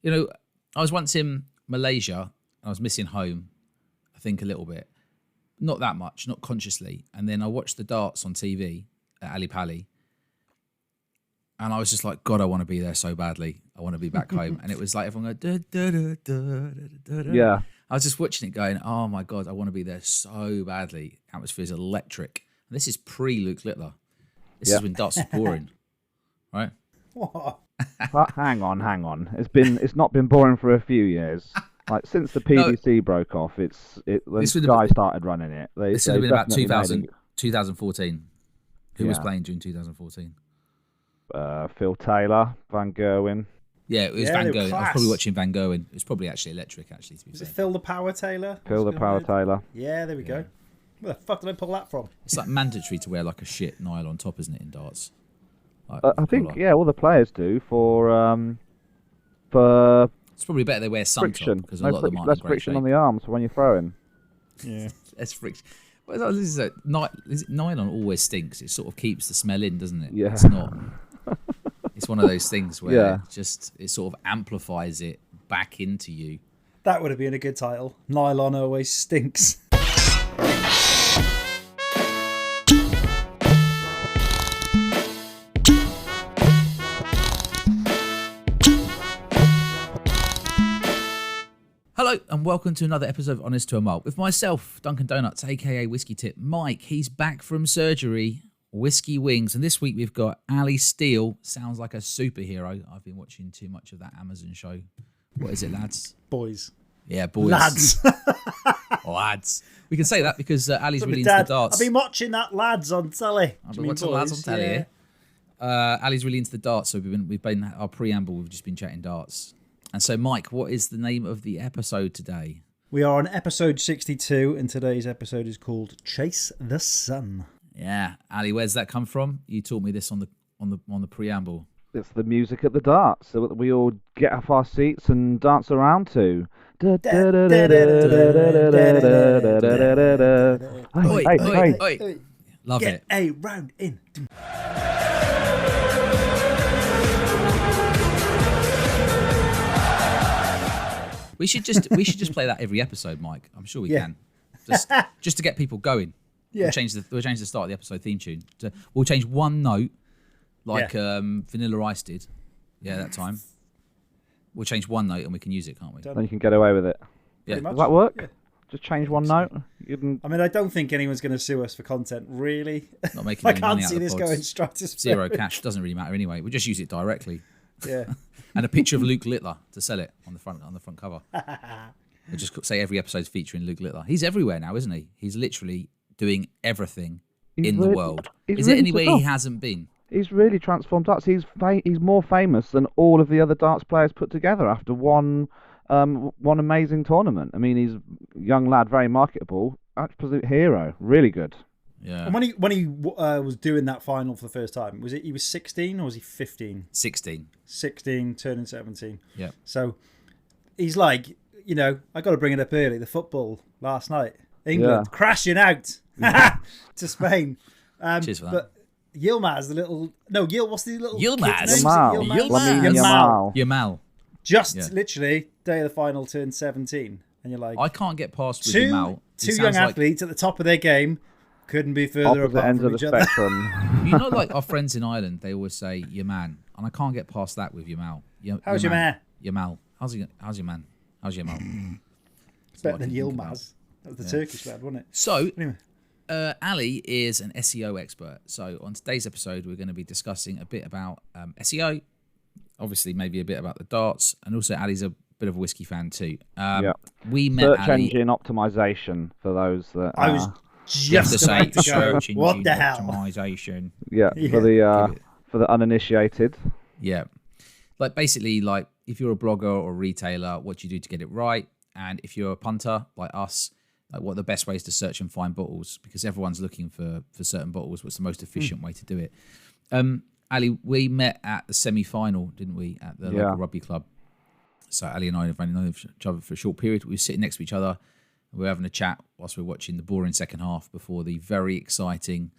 You know, I was once in Malaysia. I was missing home, I think, a little bit. Not that much, not consciously. And then I watched the darts on TV at Ali Pali. And I was just like, God, I want to be there so badly. I want to be back home. And it was like everyone going, da, da, da, da, da, da. Yeah. I was just watching it going, oh my God, I want to be there so badly. Atmosphere's electric. And this is pre-Luke Littler. This is when darts was boring, right? What? But hang on. It's not been boring for a few years. Like since the PDC broke off, when Sky started running it. This would have been about 2014. Who was playing during 2014? Phil Taylor, Van Gerwen. Yeah, it was Van Gerwen. I was probably watching Van Gerwen. It was probably actually electric, actually, to be fair. Was it Phil the Power Taylor? Phil the Power Taylor. Yeah, there we go. Where the fuck did I pull that from? It's like mandatory to wear like a shit nylon top, isn't it, in darts? Like, I think, all the players do for it's probably better they wear some friction. top because a lot of them aren't less in great friction shape. on the arms when you're throwing. Yeah, less friction. Well, is it nylon always stinks. It sort of keeps the smell in, doesn't it? Yeah. It's not. It's one of those things where it sort of amplifies it back into you. That would have been a good title. Nylon always stinks. Hello and welcome to another episode of Honest to a Malt with myself, Duncan Donuts, aka Whiskey Tip. Mike, he's back from surgery. Whiskey Wings, and this week we've got Ali Steele. Sounds like a superhero. I've been watching too much of that Amazon show. What is it, lads? Boys. Yeah, boys. Lads. Lads. We can say that because Ali's really into the darts. I've been watching that Lads on telly. I've been watching Lads on telly. Yeah. Ali's really into the darts, so we've been our preamble. We've just been chatting darts. And so, Mike, what is the name of the episode today? We are on episode 62, and today's episode is called Chase the Sun. Yeah, Ali, where's that come from? You taught me this on the preamble. It's the music at the darts so that we all get off our seats and dance around to. Oi, love Get it. a round in. We should just play that every episode, Mike. I'm sure we can. Just to get people going. Yeah. We'll change the start of the episode theme tune. We'll change one note, like Vanilla Ice did. Yeah, that time. We'll change one note and we can use it, can't we? Then you can get away with it. Yeah. Does that work? Yeah. Just change one note? I mean, I don't think anyone's going to sue us for content, really. Not making I any money can't out see of the this pods. going stratospheric. Zero cash. Doesn't really matter anyway. We'll just use it directly. Yeah. And a picture of Luke Littler to sell it on the front cover. We'll just say every episode's featuring Luke Littler. He's everywhere now, isn't he? He's literally doing everything the world. Is there anywhere he hasn't been? He's really transformed darts. He's more famous than all of the other darts players put together after one amazing tournament. I mean, he's a young lad, very marketable, absolute hero, really good. Yeah. And when he was doing that final for the first time, he was 16 or was he 15? 16. 16, turning 17. Yeah. So he's like, I got to bring it up early. The football last night, England crashing out to Spain. Cheers for that. But Yilmaz, what's the little Yilmaz? Yamal. Just literally day of the final turned 17, and you're like, I can't get past with Yamal. Two young athletes at the top of their game couldn't be further apart ends from of each the other. spectrum. Like our friends in Ireland, they always say your man, and I can't get past that with Yamal. How's your man? Yamal. How's your man? How's Yamal? It's better than Yilmaz. That was the Turkish lad, wasn't it? So, anyway. Ali is an SEO expert. So on today's episode, we're going to be discussing a bit about SEO, obviously maybe a bit about the darts, and also Ali's a bit of a whiskey fan too. We met Search Ali. engine optimization for those that I was just about to go. Search What engine the hell? optimization. For the uninitiated. Yeah. Like basically, like if you're a blogger or a retailer, what do you do to get it right? And if you're a punter like us, like what are the best ways to search and find bottles? Because everyone's looking for certain bottles. What's the most efficient way to do it? Ali, we met at the semi-final, didn't we, at the local rugby club? So Ali and I have only known each other for a short period. We were sitting next to each other. We were having a chat whilst we were watching the boring second half before the very exciting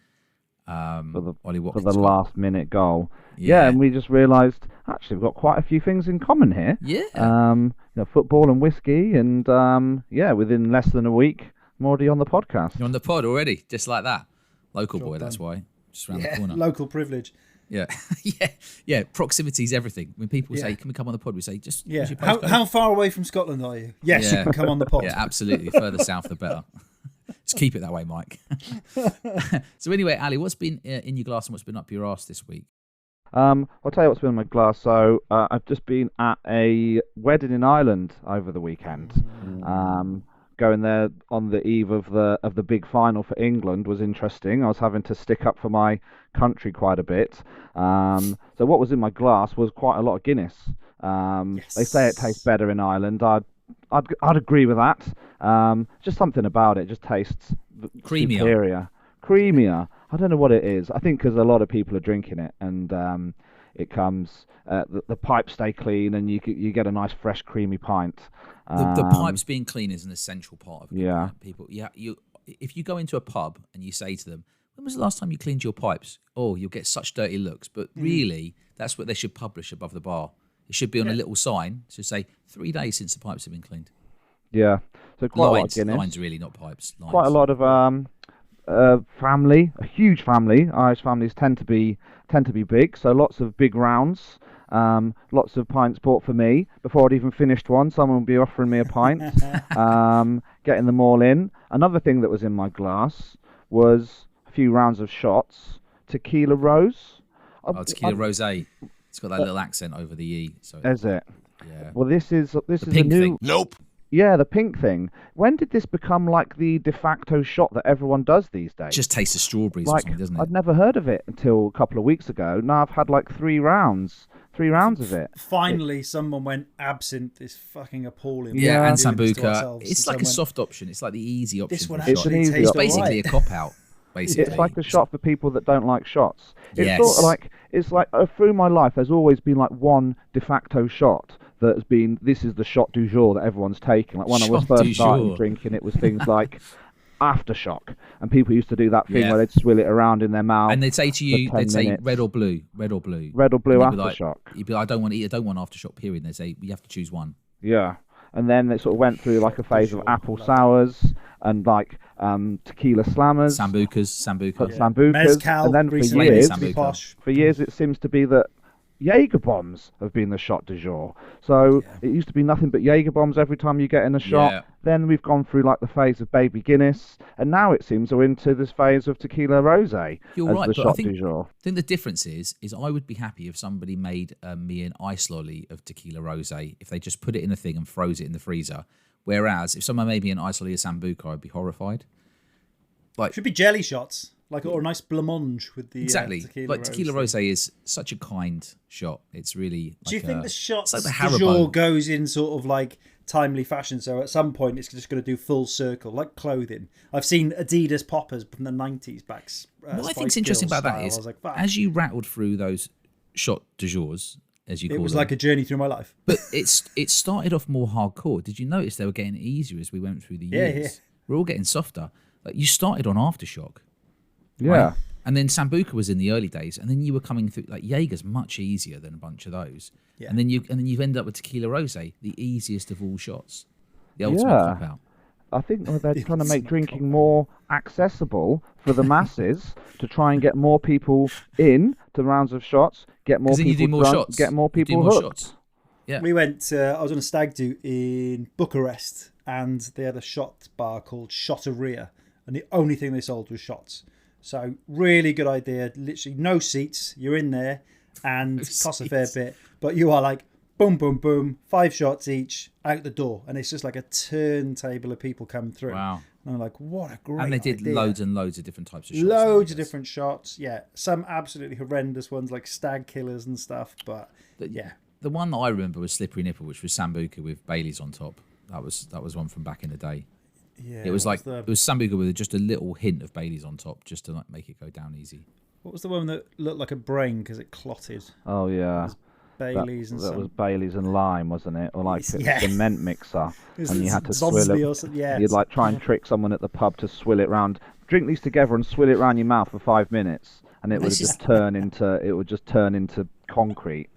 Ollie for Watkins the goal. last minute goal. Yeah, and we just realised actually we've got quite a few things in common here. Yeah. Football and whiskey, and within less than a week, I'm already on the podcast. You're on the pod already, just like that. Local boy, done. that's why. Just around the corner. Local privilege. Yeah. Yeah. Proximity is everything. When people say, can we come on the pod? We say, just Yeah. use your postcode. How far away from Scotland are you? Yes, you can come on the pod. Yeah, absolutely. Further south, the better. Just keep it that way, Mike. So anyway, Ali, what's been in your glass and what's been up your arse this week? I'll tell you what's been in my glass. So I've just been at a wedding in Ireland over the weekend. Going there on the eve of the big final for England was interesting. I was having to stick up for my country quite a bit. So what was in my glass was quite a lot of Guinness. They say it tastes better in Ireland. I'd agree with that. Just something about it just tastes superior. Creamier. I don't know what it is. I think because a lot of people are drinking it, and it comes the pipes stay clean, and you get a nice fresh creamy pint. The pipes being clean is an essential part of it. Yeah. People. Yeah. If you go into a pub and you say to them, "When was the last time you cleaned your pipes?" Oh, you'll get such dirty looks. But really, that's what they should publish above the bar. It should be on a little sign to say 3 days since the pipes have been cleaned. Yeah. So quite a lot of Guinness. Lines, really, not pipes. Lines. Quite a lot of family, a huge family. Irish families tend to be big, so lots of big rounds. Lots of pints bought for me before I'd even finished one. Someone would be offering me a pint, getting them all in. Another thing that was in my glass was a few rounds of shots. Tequila Rose. Tequila Rosé. It's got that little accent over the E. So is it? Yeah. Well, this is the a pink new. thing. Nope. Yeah, the pink thing. When did this become like the de facto shot that everyone does these days? It just tastes of strawberries or something, doesn't it? I'd never heard of it until a couple of weeks ago. Now I've had like 3 rounds of it. Finally, someone went absinthe. It's fucking appalling. Yeah, and We're doing this to Sambuca. ourselves. It's like a soft option. It's like the easy option. This one for a It's shot. an easy tastes option. It's basically alright. a cop-out, basically. It's like a shot for people that don't like shots. It's Yes. sort of like through my life, there's always been like one de facto shot that has been, this is the shot du jour that everyone's taking. Like when I was Shot du first starting jour. drinking, it was things like aftershock, and people used to do that thing Yeah. where they'd swill it around in their mouth. And they'd say to you, for 10 they'd say minutes. red or blue, red or blue. Red or blue And you'd be like- aftershock. You'd be like, I don't want aftershock, period. And they say, you have to choose one. Yeah. And then it sort of went through like a phase of apple sours and like tequila slammers, Sambuca. sambucas, Mezcal, and then recently for years, used to be Sambuca. posh. it seems to be that Jaeger bombs have been the shot du jour. So it used to be nothing but Jaeger bombs every time you get in a shot. Yeah. Then we've gone through like the phase of baby Guinness, and now it seems we're into this phase of tequila rosé You're as right, the but shot I think du jour. the difference is I would be happy if somebody made me an ice lolly of tequila rosé if they just put it in a thing and froze it in the freezer. Whereas if someone made me an ice lolly of Sambuca, I'd be horrified. Like Should be jelly shots, or a nice blancmange with the exactly, tequila like tequila rose. rosé is such a kind shot. It's really. Do you think the shots it's like the du jour Haribo. goes in sort of like timely fashion? So at some point it's just going to do full circle, like clothing. I've seen Adidas poppers from the 90s back. What I think's interesting about that is, I was like, fuck. as you rattled through those shot du jours, as you call It was them, like a journey through my life. but it started off more hardcore. Did you notice they were getting easier as we went through the Yeah, years? yeah. We're all getting softer. Like you started on Aftershock, Yeah. right? And then Sambuca was in the early days, and then you were coming through like Jaeger's much easier than a bunch of those. Yeah. And then you end up with Tequila Rosé, the easiest of all shots, the ultimate Yeah. cop out. I think they're trying to make drinking more accessible for the masses to try and get more people in to rounds of shots, get more 'Cause then you people do more drunk, shots. get more You do people more hooked. shots. Yeah. We went. I was on a stag do in Bucharest, and they had a shot bar called Shotteria, and the only thing they sold was shots. So really good idea. Literally no seats. You're in there, and No it costs a fair seats. bit, but you are like boom, boom, boom, 5 shots each out the door, and it's just like a turntable of people coming through. Wow. And I'm like, what a great And they did idea. loads and loads of different types of shots. Loads I of guess. different shots. Yeah, some absolutely horrendous ones like stag killers and stuff, but But yeah. The one that I remember was Slippery Nipple, which was Sambuca with Baileys on top. That was one from back in the day. Yeah, It was what like the- it was Sambuca with just a little hint of Baileys on top, just to like make it go down easy. What was the one that looked like a brain because it clotted? Oh yeah. Baileys and that was some. Baileys and lime, wasn't it? Or like Yeah. a cement mixer, It was and you had to swill Zonsby it. or something. Yeah. You'd like try and trick someone at the pub to swill it round. Drink these together and swill it round your mouth for 5 minutes, and it would just turn into concrete.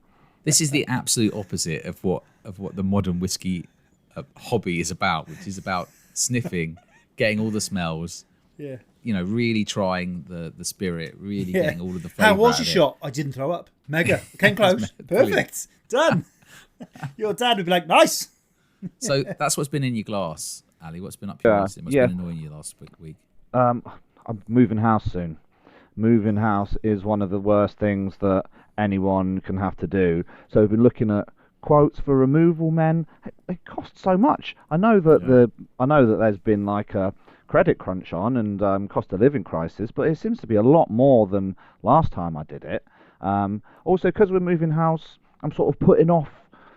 This is the absolute opposite of what the modern whiskey hobby is about, which is about sniffing, getting all the smells. Yeah. Really trying the spirit, really getting all of the flavour. How was out your of it. shot? I didn't throw up. Mega. Came close. Brilliant. Perfect. Done. Your dad would be like, nice. So that's what's been in your glass, Ali. What's been up your ass? What's been annoying you last week? I'm moving house soon. Moving house is one of the worst things that anyone can have to do. So we've been looking at quotes for removal men. It costs so much. I know that there's been like a credit crunch on and cost of living crisis, but it seems to be a lot more than last time I did it. Also, because we're moving house, I'm sort of putting off.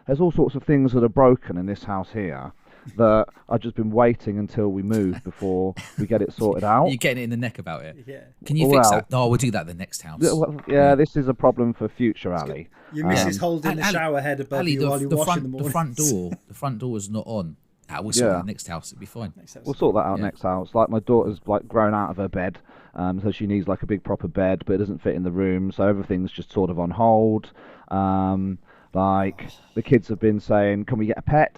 There's all sorts of things that are broken in this house here that I've just been waiting until we move before we get it sorted out. You're getting it in the neck about it. Yeah. Can you fix that? No, we'll do that at the next house. This is a problem for future Ali. Your missus holding the shower head above Ali, you while you wash in the morning. the front door is not on. We'll sort that next house. It'll be fine. We'll sort that out next house. Like my daughter's like grown out of her bed, so she needs like a big proper bed, but it doesn't fit in the room, so everything's just sort of on hold. Like the kids have been saying, "Can we get a pet?"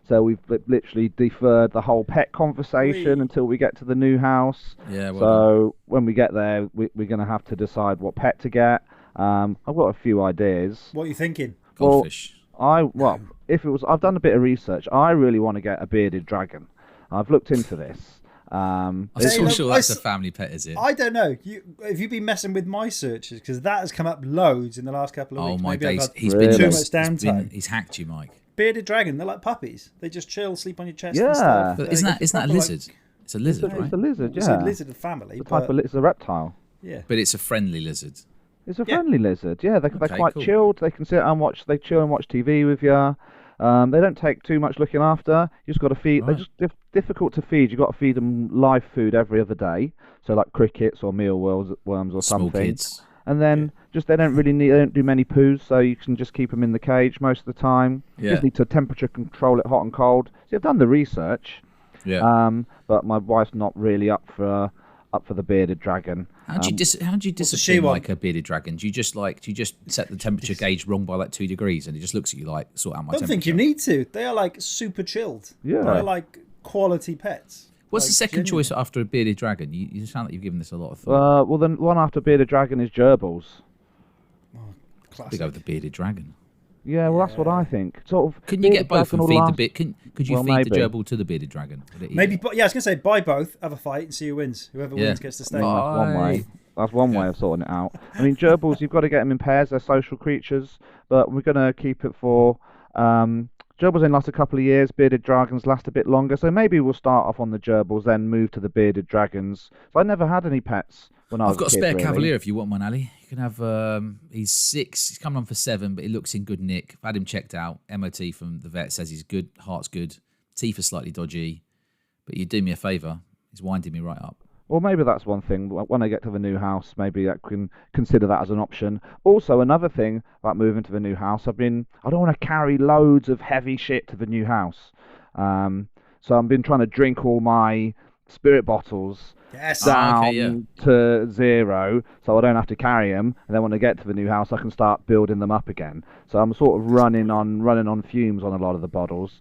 So we've literally deferred the whole pet conversation until we get to the new house. Yeah. Well so when we get there, we're going to have to decide what pet to get. I've got a few ideas. What are you thinking? Goldfish. I've done a bit of research. I really want to get a bearded dragon. I've looked into this. I'm so sure that's a family pet, is it? I don't know. Have you been messing with my searches? Because that has come up loads in the last couple of weeks. Oh my Maybe I've days! had He's Really? been too much downtime. He's hacked you, Mike. Bearded dragon, they're like puppies. They just chill, sleep on your chest and Yeah. stuff. But isn't that a lizard? It's a lizard, right? It's a lizard, It's yeah. a lizard family. It's a reptile. Yeah. But it's a friendly lizard. It's a friendly lizard. Yeah, they're quite cool. chilled. They can sit and watch. They chill and watch TV with you. They don't take too much looking after. You just got to feed. Right. They're just difficult to feed. You got to feed them live food every other day. So like crickets or mealworms or Small something. kids. And then they don't do many poos, so you can just keep them in the cage most of the time. You just need to temperature control it, hot and cold. So I've done the research. Yeah. But my wife's not really up for the bearded dragon. How do you discipline like a bearded dragon? Do you just set the temperature gauge wrong by like 2 degrees and it just looks at you like sort out my I don't temperature? think you need to. They are like super chilled. Yeah. They're like quality pets. What's Like, the second genuine. choice after a bearded dragon? You sound like you've given this a lot of thought. Well, then one after bearded dragon is gerbils. Classic. We go with the bearded dragon. Yeah, well, that's what I think. Sort of. Couldn't you get both and feed the bit? Could you Well, feed the maybe. gerbil to the bearded dragon? Would it eat Maybe, it? I was going to say, buy both, have a fight, and see who wins. Whoever wins gets to stay. Right. That's one way. That's one way of sorting it out. I mean, gerbils, you've got to get them in pairs. They're social creatures, but we're going to keep it for. Gerbils only last a couple of years. Bearded dragons last a bit longer. So maybe we'll start off on the gerbils, then move to the bearded dragons. So I never had any pets when I was I've got a kid, spare really. cavalier if you want one, Ali. You can have. He's 6. He's coming on for 7, but he looks in good nick. I've had him checked out. MOT from the vet says he's good. Heart's good. Teeth are slightly dodgy, but you do me a favour. He's winding me right up. Well, maybe that's one thing. When I get to the new house, maybe I can consider that as an option. Also, another thing about moving to the new house, I don't want to carry loads of heavy shit to the new house. So I've been trying to drink all my spirit bottles Yes. down to 0, so I don't have to carry them. And then when I get to the new house, I can start building them up again. So I'm sort of running on fumes on a lot of the bottles.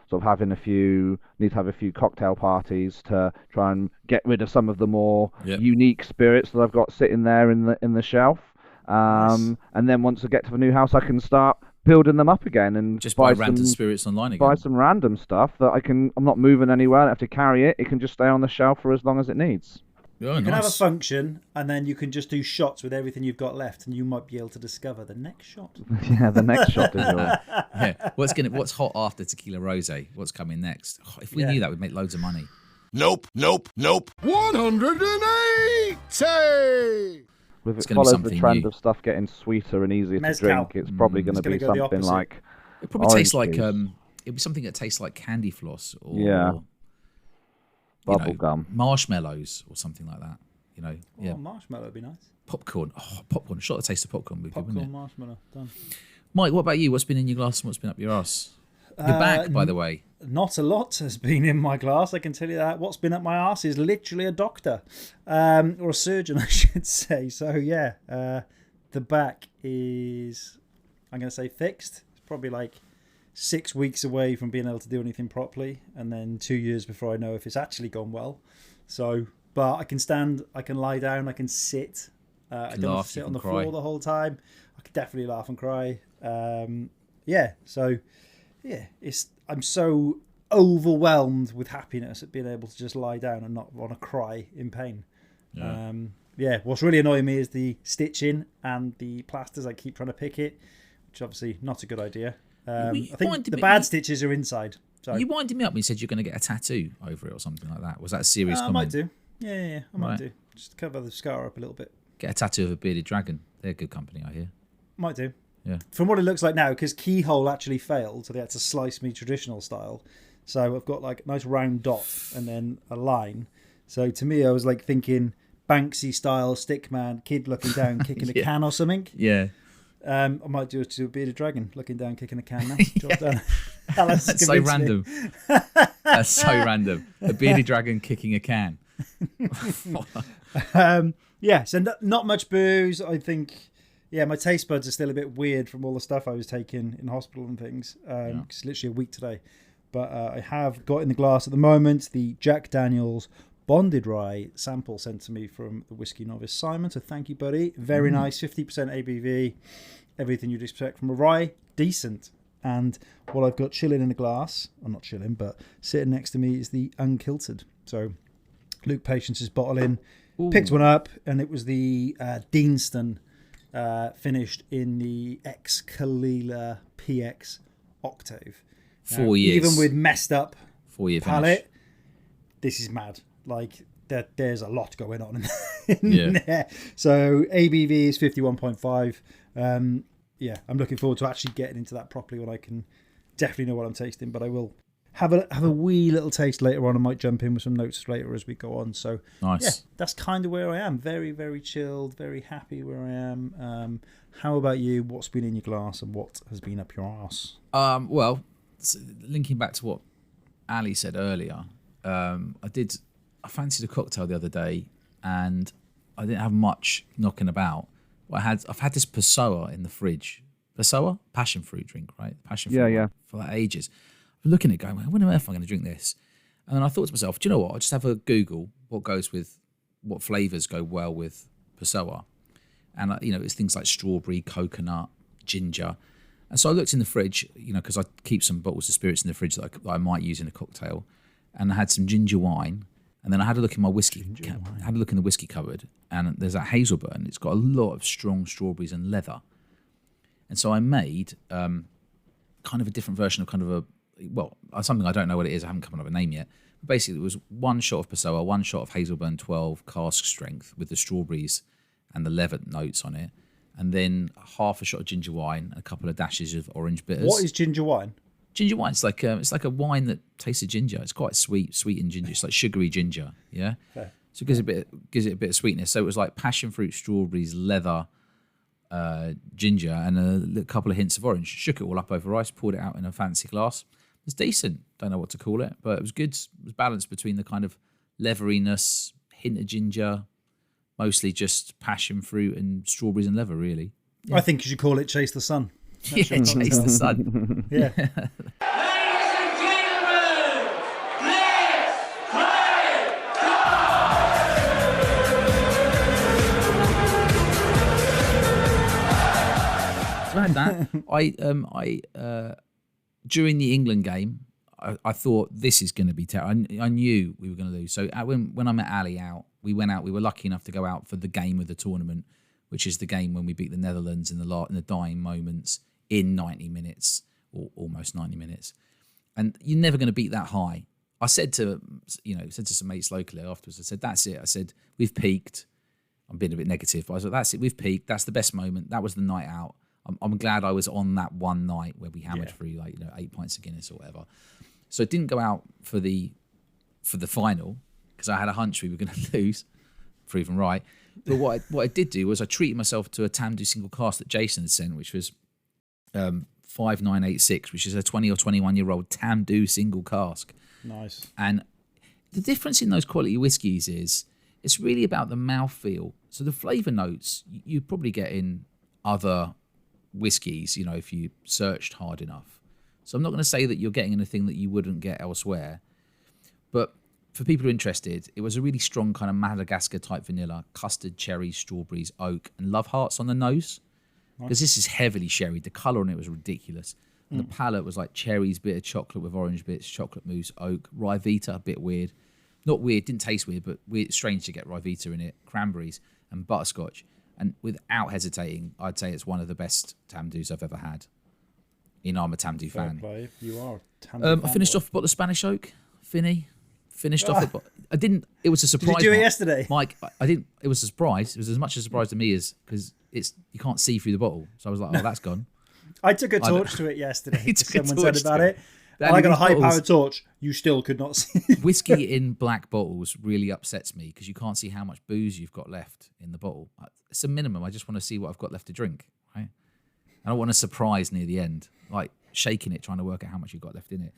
Sort of need to have a few cocktail parties to try and get rid of some of the more unique spirits that I've got sitting there in the shelf. And then once I get to the new house, I can start building them up again and Just buy random spirits online again. Buy some random stuff that I'm not moving anywhere. I don't have to carry it. It can just stay on the shelf for as long as it needs. Oh, You can have a nice. function, and then you can just do shots with everything you've got left, and you might be able to discover the next shot. Yeah, the next shot is yours. Yeah. What's hot after tequila rosé? What's coming next? Oh, if we knew that, we'd make loads of money. Nope. 180! If It's it gonna be follows the something trend new. of stuff getting sweeter and easier Mezcal. to drink, it's probably going to gonna be go the something opposite. like It probably tastes like orange juice. it'd be something that tastes like candy floss or Yeah. you Bubble know, gum. marshmallows or something like that. You know, Oh, marshmallow would be nice. popcorn. Oh, popcorn. A shot of taste of popcorn would be good, Popcorn wouldn't it? marshmallow. Done. Mike, what about you? What's been in your glass and what's been up your ass? You're back, by the way. Not a lot has been in my glass, I can tell you that. What's been up my arse is literally a doctor, or a surgeon, I should say. So, yeah, the back is, I'm going to say, fixed. It's probably like 6 weeks away from being able to do anything properly, and then 2 years before I know if it's actually gone well. So, but I can stand, I can lie down, I can sit. I don't have to sit on the floor the whole time. I could definitely laugh and cry. I'm so overwhelmed with happiness at being able to just lie down and not want to cry in pain. What's really annoying me is the stitching and the plasters. I keep trying to pick it, which is obviously not a good idea. I think the bad stitches are inside. So. You winded me up when you said you're going to get a tattoo over it or something like that. Was that a serious comment? I might do. Yeah, I might do. Just to cover the scar up a little bit. Get a tattoo of a bearded dragon. They're good company, I hear. Might do. Yeah. From what it looks like now, because keyhole actually failed, so they had to slice me traditional style. So I've got like a nice round dot and then a line. So to me, I was like thinking Banksy style stickman, kid looking down, kicking a can or something. Yeah. I might do it to a bearded dragon, looking down, kicking a can now. Drop down. That's so random. That's so random. A bearded dragon kicking a can. So not much booze. I think, my taste buds are still a bit weird from all the stuff I was taking in hospital and things. It's literally a week today. But I have got in the glass at the moment the Jack Daniel's Bonded Rye sample sent to me from the Whiskey Novice Simon. So thank you, buddy. Very nice, 50% ABV. Everything you'd expect from a rye. Decent. And what I've got chilling in the glass, or not chilling, but sitting next to me is the Unkilted. So Luke Patience's bottling. Picked one up, and it was the Deanston finished in the Kalila PX Octave. 4 years. Even with messed up 4 year palate, finish. This is mad. Like, there's a lot going on in there. So ABV is 51.5. I'm looking forward to actually getting into that properly when I can definitely know what I'm tasting, but I will have a wee little taste later on. I might jump in with some notes later as we go on. So nice. That's kind of where I am. Very, very chilled, very happy where I am. How about you? What's been in your glass and what has been up your arse? Well, linking back to what Ali said earlier, I fancied a cocktail the other day and I didn't have much knocking about. I've had this Pessoa in the fridge. Pessoa? Passion fruit drink, right? Passion fruit. Yeah. For like ages. I'm looking at it going, when on earth am I going to drink this? And then I thought to myself, do you know what? I'll just have a Google what flavours go well with Pessoa. And, it's things like strawberry, coconut, ginger. And so I looked in the fridge, because I keep some bottles of spirits in the fridge that I might use in a cocktail. And I had some ginger wine. And then I had a look in my whiskey. I had a look in the whiskey cupboard. And there's that Hazelburn. It's got a lot of strong strawberries and leather. And so I made kind of a different version of something I don't know what it is. I haven't come up with a name yet. But basically, it was one shot of Pessoa, one shot of Hazelburn 12 cask strength with the strawberries and the leather notes on it. And then half a shot of ginger wine and a couple of dashes of orange bitters. What is ginger wine? Ginger wine, it's like a wine that tastes of ginger. It's quite sweet and ginger. It's like sugary ginger, yeah. Okay. So it gives it a bit of sweetness. So it was like passion fruit, strawberries, leather, ginger, and a couple of hints of orange. Shook it all up over ice, poured it out in a fancy glass. It was decent. Don't know what to call it, but it was good. It was balanced between the kind of leatheriness, hint of ginger, mostly just passion fruit and strawberries and leather, really. Yeah. I think you should call it Chase the Sun. Chase the Sun. Yeah. Ladies and gentlemen, let's play So I had that. During the England game, I thought this is going to be terrible. I knew we were going to lose. So when I met Ali out, we went out. We were lucky enough to go out for the game of the tournament, which is the game when we beat the Netherlands in the dying moments in 90 minutes or almost 90 minutes. And you're never going to beat that high. I said to some mates locally afterwards, I said, that's it. I said, we've peaked. I'm being a bit negative, but I said, that's it. We've peaked. That's the best moment. That was the night out. I'm glad I was on that one night where we hammered through 8 pints of Guinness or whatever. So it didn't go out for the final because I had a hunch we were going to lose. proven right. But what I did do was I treated myself to a Tamdu single cask that Jason had sent, which was 5986, which is a 20 or 21-year-old Tamdu single cask. Nice. And the difference in those quality whiskies is it's really about the mouthfeel. So the flavour notes you probably get in other whiskies, you know, if you searched hard enough. So I'm not going to say that you're getting anything that you wouldn't get elsewhere. But for people who are interested, it was a really strong kind of Madagascar type vanilla, custard, cherries, strawberries, oak, and love hearts on the nose. Because this is heavily sherried. The colour on it was ridiculous. And the palate was like cherries, bit of chocolate with orange bits, chocolate mousse, oak, rye vita, a bit weird. Not weird, didn't taste weird, but weird, strange to get rye vita in it, cranberries, and butterscotch. And without hesitating, I'd say it's one of the best Tamdus I've ever had. I'm a Tamdu fan. Play. You are a Tamdu I finished off a bottle of Spanish oak, Finney. Finished off it. I didn't. It was a surprise. Did you do it yesterday? Mike, I didn't. It was a surprise. It was as much a surprise to me as because you can't see through the bottle. So I was like, oh, that's gone. I took a torch to it yesterday. Someone said about it. And I got a high-powered torch. You still could not see. Whiskey in black bottles really upsets me because you can't see how much booze you've got left in the bottle. It's a minimum. I just want to see what I've got left to drink. Right? I don't want a surprise near the end, like shaking it, trying to work out how much you've got left in it.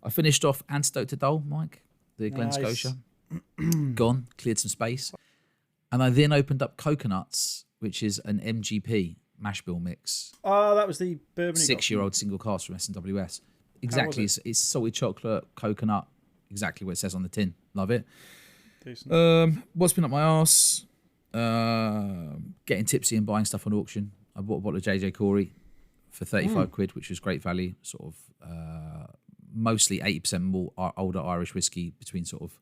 I finished off Antidote to Dole, Mike, the Glen Scotia. Gone, cleared some space. And I then opened up Coconuts, which is an MGP mash bill mix. Oh, that was the bourbon. 6-year-old single cask from S&WS. Exactly. It's salted chocolate, coconut, exactly what it says on the tin. Love it. Decent. What's been up my arse? Getting tipsy and buying stuff on auction. I bought a bottle of JJ Corey for 35 quid, which was great value. Sort of mostly 80% more older Irish whiskey between sort of,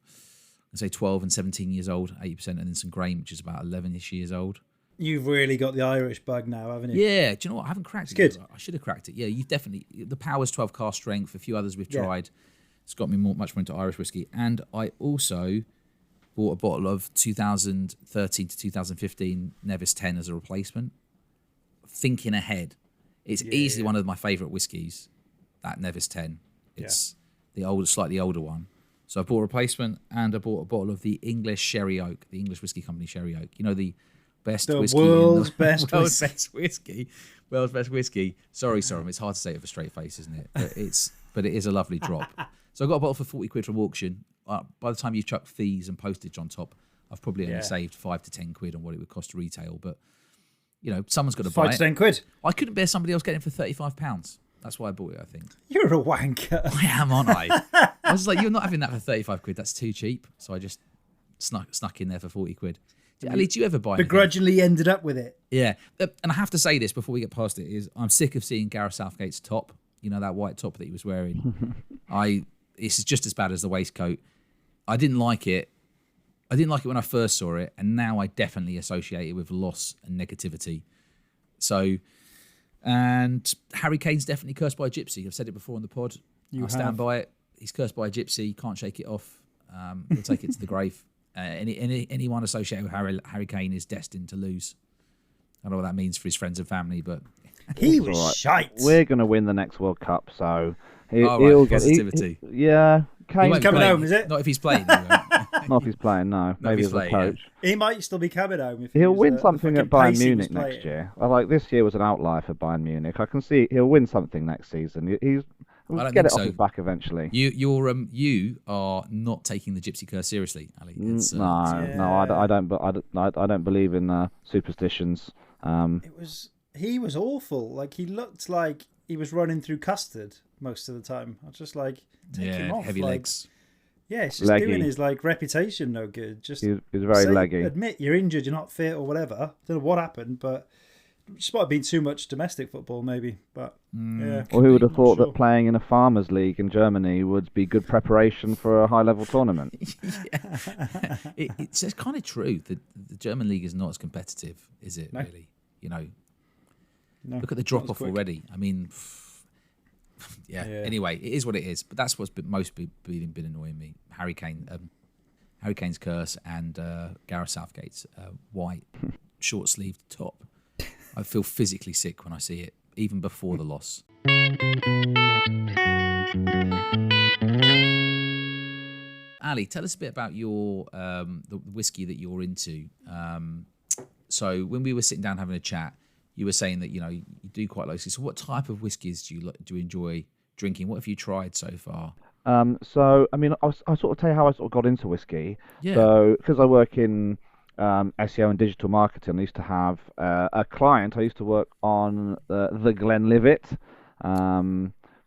I'd say 12 and 17 years old, 80%, and then some grain, which is about 11-ish years old. You've really got the Irish bug now, haven't you? Yeah, do you know what? I haven't cracked it. Good. I should have cracked it. Yeah, you've definitely. The Power's 12 cask strength. A few others we've tried. It's got me much more into Irish whiskey. And I also bought a bottle of 2013 to 2015 Nevis 10 as a replacement. Thinking ahead. It's easily one of my favourite whiskies, that Nevis 10. It's the old, slightly older one. So I bought a replacement and I bought a bottle of the English Sherry Oak, the English Whiskey Company Sherry Oak. You know, the best whiskey world's in the best world's best whiskey. World's best whiskey. Sorry, it's hard to say it with a straight face, isn't it? But it is a lovely drop. So I got a bottle for 40 quid from auction. By the time you chuck fees and postage on top, I've probably only saved 5 to 10 quid on what it would cost to retail. But you know, someone's got to buy it. 5 to 10 quid. I couldn't bear somebody else getting it for £35. That's why I bought it, I think. You're a wanker. I am, aren't I? I was like, you're not having that for 35 quid. That's too cheap. So I just snuck in there for 40 quid. Ali, do you ever buy anything? Begrudgingly ended up with it. Yeah. And I have to say this before we get past it, is I'm sick of seeing Gareth Southgate's top. You know, that white top that he was wearing. It's just as bad as the waistcoat. I didn't like it. I didn't like it when I first saw it, and now I definitely associate it with loss and negativity. So, and Harry Kane's definitely cursed by a gypsy. I've said it before on the pod. I stand by it. He's cursed by a gypsy. Can't shake it off. He'll take it to the grave. Anyone associated with Harry Kane is destined to lose. I don't know what that means for his friends and family, but he was shite. We're going to win the next World Cup, so he'll get positivity. Kane's coming home, is it? Not if he's playing. Not if he's playing, no. Maybe as a coach. Yeah. He might still be coming home. If he'll win something at Bayern Munich next year. This year was an outlier for Bayern Munich. I can see he'll win something next season. We'll get it off his back eventually. You are not taking the gypsy curse seriously, Ali. I don't believe in superstitions. He was awful. Like, he looked like he was running through custard most of the time. I was just like, take him off. Heavy legs. Yeah, it's just doing his reputation no good. Just he's very leggy. Admit you're injured, you're not fit or whatever. Don't know what happened, but it just might have been too much domestic football, maybe. But yeah. Or who would have thought that playing in a farmers' league in Germany would be good preparation for a high-level tournament? It's kind of true. The German league is not as competitive, is it? No. Really? You know, no, look at the drop-off already. I mean, yeah. Anyway, it is what it is. But that's what's been annoying me. Harry Kane's curse, and Gareth Southgate's white short-sleeved top. I feel physically sick when I see it, even before the loss. Ali, tell us a bit about your the whiskey that you're into. So when we were sitting down having a chat, you were saying that you do quite like whiskey. So what type of whiskies do you enjoy drinking? What have you tried so far? So I mean, I'll sort of tell you how I sort of got into whiskey. Yeah. So because I work in SEO and digital marketing, I used to have a client. I used to work on the Glenlivet,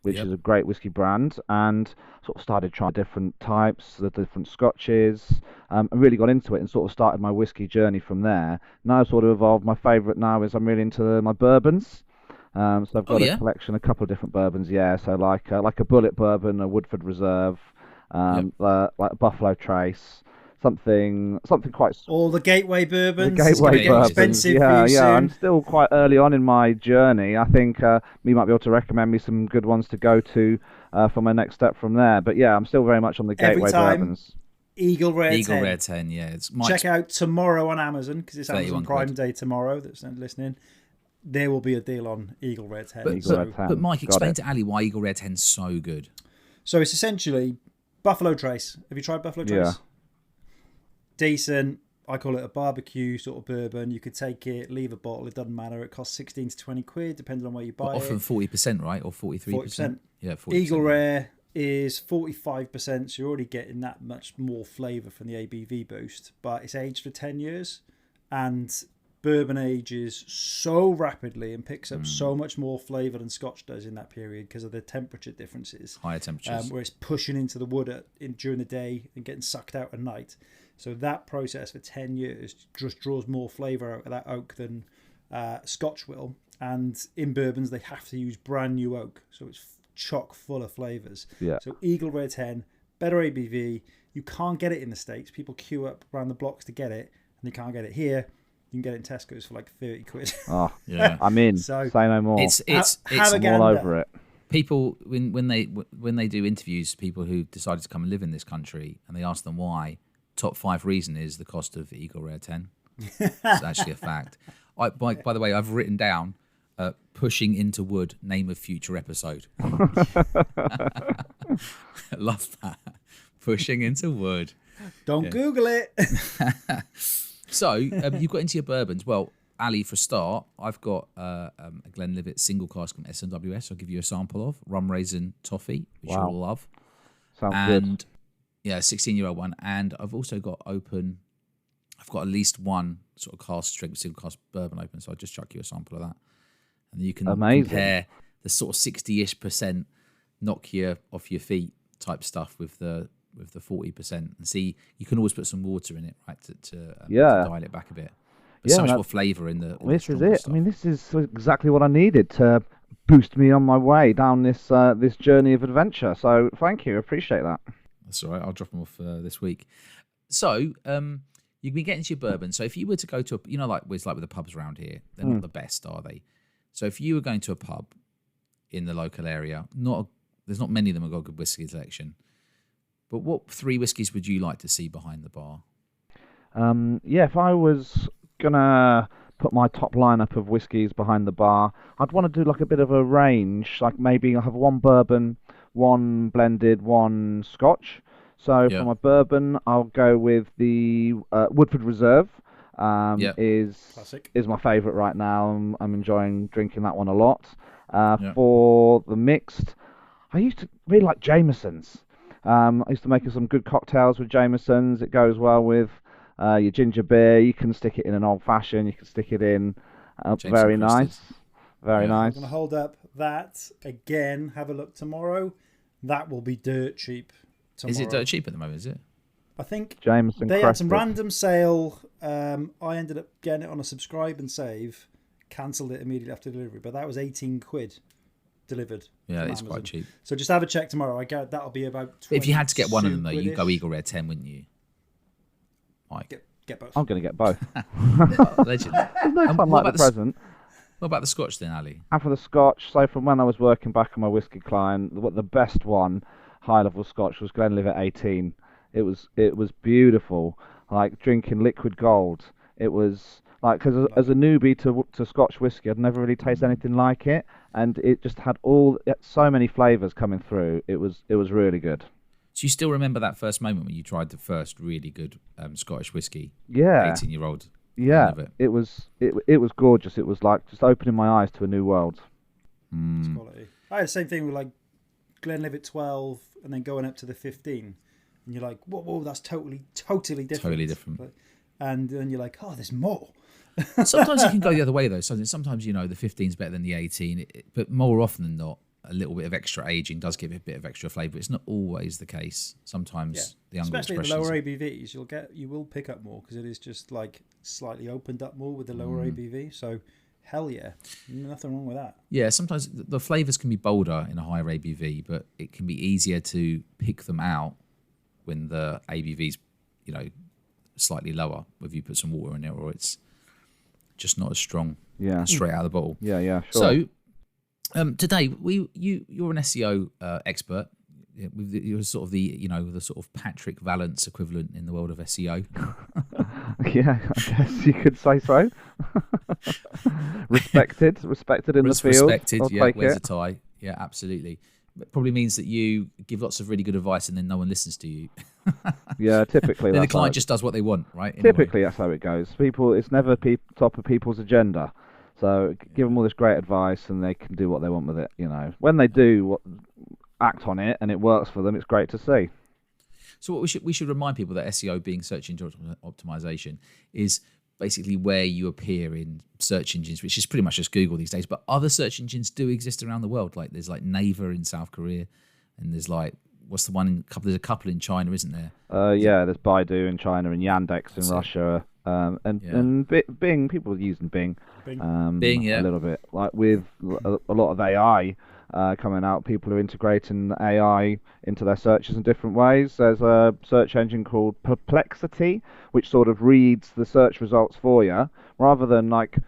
which Yep. is a great whiskey brand, and sort of started trying different types, the different scotches, and really got into it and sort of started my whiskey journey from there. Now I've sort of evolved. My favourite now is I'm really into my bourbons. So I've got a Yeah. collection, a couple of different bourbons, yeah. So like a Bullet bourbon, a Woodford Reserve, Yep. like a Buffalo Trace, something quite All the gateway the bourbons. Gateway It's going to get bourbons. expensive Yeah, for you yeah. I'm soon. still quite early on in my journey. I think you might be able to recommend me some good ones to go to for my next step from there. But yeah, I'm still very much on the Every gateway time. bourbons. Eagle Rare Eagle 10. Rare 10, yeah. It's Check out tomorrow on Amazon, because it's 31 Amazon Prime quid. Day tomorrow. That's listening. There will be a deal on Eagle Rare 10. But, Eagle Rare 10. but Mike, Got explain it. to Ali why Eagle Rare 10's so good. So it's essentially Buffalo Trace. Have you tried Buffalo Trace? Yeah. Decent. I call it a barbecue sort of bourbon. You could take it, leave a bottle. It doesn't matter. It costs 16 to 20 quid, depending on where you buy But often it. 40%, right? Or 43%? 40%. Yeah, 40%. Eagle Rare is 45%, so you're already getting that much more flavour from the ABV boost. But it's aged for 10 years, and bourbon ages so rapidly and picks up so much more flavour than Scotch does in that period because of the temperature differences. Higher temperatures. Where it's pushing into the wood during the day and getting sucked out at night. So that process for 10 years just draws more flavour out of that oak than Scotch will. And in bourbons, they have to use brand new oak. So it's chock full of flavours. Yeah. So Eagle Rare 10, better ABV. You can't get it in the States. People queue up around the blocks to get it, and they can't get it here. You can get it in Tesco's for like 30 quid. Oh, Yeah. I'm in. So- Say no more. It's have a I'm all gander. over it. people when they do interviews, people who decided to come and live in this country, and they ask them why, top 5 reason is the cost of Eagle Rare 10. It's actually a fact. By the way, I've written down pushing into wood, name of future episode. Love that. Pushing into wood. Don't Google it. So you've got into your bourbons. Well, Ali, for a start, I've got a Glenlivet single cask from SNWS. I'll give you a sample of rum raisin toffee, which Wow. you'll love. Sounds And yeah, 16-year-old one. And I've also got open. I've got at least one sort of cask strength single cask bourbon open. So I'll just chuck you a sample of that, and you can Amazing. compare the sort of 60-ish% knock you off your feet type stuff with the 40%, and see, you can always put some water in it, right, to Yeah. dial it back a bit. But Yeah, so much that- more flavour in the. good. This is stronger it. stuff. I mean, this is exactly what I needed to boost me on my way down this this journey of adventure. So thank you, appreciate that. That's all right. I'll drop them off this week. So you can be getting to your bourbon. So if you were to go to a, like it's like with the pubs around here, they're not the best, are they? So if you were going to a pub in the local area, there's not many of them have got a good whiskey selection. But what 3 whiskies would you like to see behind the bar? Yeah, if I was gonna put my top lineup of whiskies behind the bar, I'd want to do like a bit of a range. Like maybe I have one bourbon, one blended, one Scotch. So Yeah. for my bourbon, I'll go with the Woodford Reserve. Yeah. Classic. Is my favourite right now. I'm enjoying drinking that one a lot. Yeah. For the mixed, I used to really like Jameson's. I used to make some good cocktails with Jameson's. It goes well with your ginger beer. You can stick it in an old fashioned. You can stick it in. Jameson Very Crystals. nice. Very Yeah. I'm nice. going to hold up that again. Have a look tomorrow. That will be dirt cheap tomorrow. Is it dirt cheap at the moment? Is it? I think Jameson they had some Crystals. random sale. I ended up getting it on a subscribe and save. Cancelled it immediately after delivery, but that was 18 quid delivered. Yeah, from it's quite Amazon. cheap. So just have a check tomorrow. I get that'll be about. If you had to get one of them though, 22 you'd go quid-ish. Eagle Rare 10, wouldn't you? Mike, Get both. I'm going to get both. legend. There's no And fun what like the about the present. What about the Scotch then, Ali? And for the Scotch, so from when I was working back on my whiskey client, the best one, high level Scotch, was Glenlivet 18. It was beautiful, like drinking liquid gold. It was like, because as a newbie to Scotch whiskey, I'd never really tasted anything like it, and it just had so many flavours coming through. It was really good. Do you still remember that first moment when you tried the first really good Scottish whiskey? Yeah. 18-year-old. Yeah, it was gorgeous. It was like just opening my eyes to a new world. It's quality. I had the same thing with like Glenlivet 12 and then going up to the 15. And you're like, whoa, that's totally different. Totally different. And then you're like, oh, there's more. Sometimes you can go the other way, though. Sometimes, the 15 is better than the 18. But more often than not, a little bit of extra aging does give it a bit of extra flavour. It's not always the case. Sometimes the younger especially the expressions... lower ABVs, you will pick up more because it is just like slightly opened up more with the lower ABV. So hell yeah, nothing wrong with that. Yeah, sometimes the flavours can be bolder in a higher ABV, but it can be easier to pick them out when the ABV's, slightly lower, whether you put some water in it or it's just not as strong straight out of the bottle. Yeah, sure. So today you're an SEO expert. You're sort of the sort of Patrick Vallance equivalent in the world of SEO. Yeah, I guess you could say so. respected in the field. Respected, I'll yeah. take Wears it. a tie, yeah, absolutely. It probably means that you give lots of really good advice and then no one listens to you. Yeah, typically. Then the that's client how just does what they want, right? Typically, that's how it goes. It's never top of people's agenda. So give them all this great advice, and they can do what they want with it. When they do act on it, and it works for them, it's great to see. So what we should remind people that SEO, being search engine optimization, is basically where you appear in search engines, which is pretty much just Google these days. But other search engines do exist around the world. Like there's like Naver in South Korea, and there's like what's the one? There's a couple in China, isn't there? There's Baidu in China and Yandex in Russia, and Bing. People are using Bing. Bing, yeah, a little bit. Like with a lot of AI coming out, people are integrating AI into their searches in different ways. There's a search engine called Perplexity, which sort of reads the search results for you, rather than like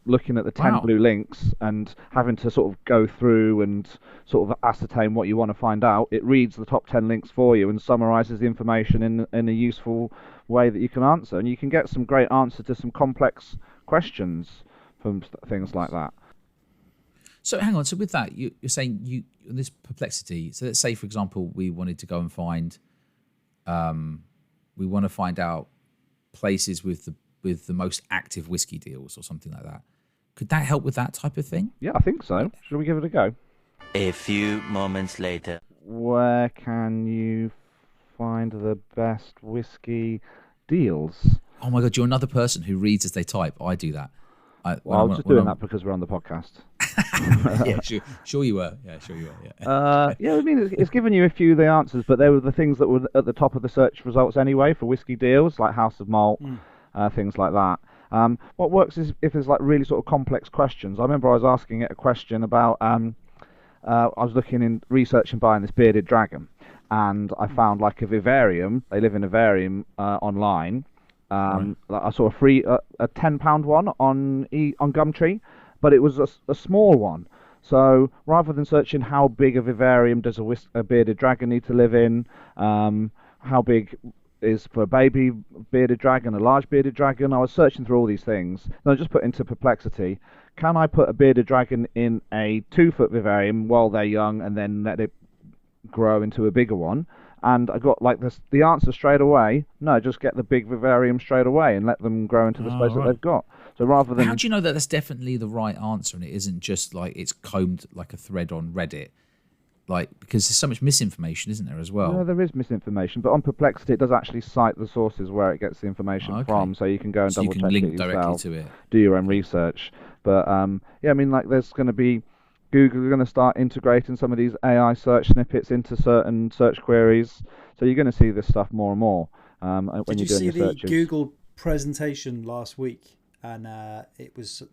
looking at the 10 blue links and having to sort of go through and sort of ascertain what you want to find out. It reads the top 10 links for you and summarizes the information in a useful way that you can answer. And you can get some great answers to some complex questions from things like that. So hang on. So with that, you're saying this Perplexity. So let's say, for example, we wanted to go and find, we want to find out places with the most active whiskey deals or something like that. Could that help with that type of thing? Yeah, I think so. Should we give it a go? A few moments later. Where can you find the best whiskey deals? Oh my God, you're another person who reads as they type. I do that. I was just doing that because we're on the podcast. Yeah, sure you were. Yeah, sure you were. Yeah. I mean, it's given you a few of the answers, but they were the things that were at the top of the search results anyway for whiskey deals, like House of Malt, things like that. What works is if there's like really sort of complex questions. I remember I was asking it a question about, I was looking in research and buying this bearded dragon, and I found like a vivarium. They live in a vivarium online. I saw a £10 one on Gumtree, but it was a small one. So rather than searching how big a vivarium does a bearded dragon need to live in, how big is for a baby bearded dragon, a large bearded dragon, I was searching through all these things. Then I just put into Perplexity, can I put a bearded dragon in a 2-foot vivarium while they're young and then let it grow into a bigger one? And I got like the answer straight away. No, just get the big vivarium straight away and let them grow into the space that they've got. So rather than... How do you know that that's definitely the right answer and it isn't just like it's combed like a thread on Reddit? Like, because there's so much misinformation, isn't there, as well? No, there is misinformation, but on Perplexity it does actually cite the sources where it gets the information from, so you can go and double check link it yourself, directly to it. do your own research. But yeah, I mean, like there's going to be Google are going to start integrating some of these AI search snippets into certain search queries, so you're going to see this stuff more and more when Did you you're doing see your the searches. Google presentation last week? And it was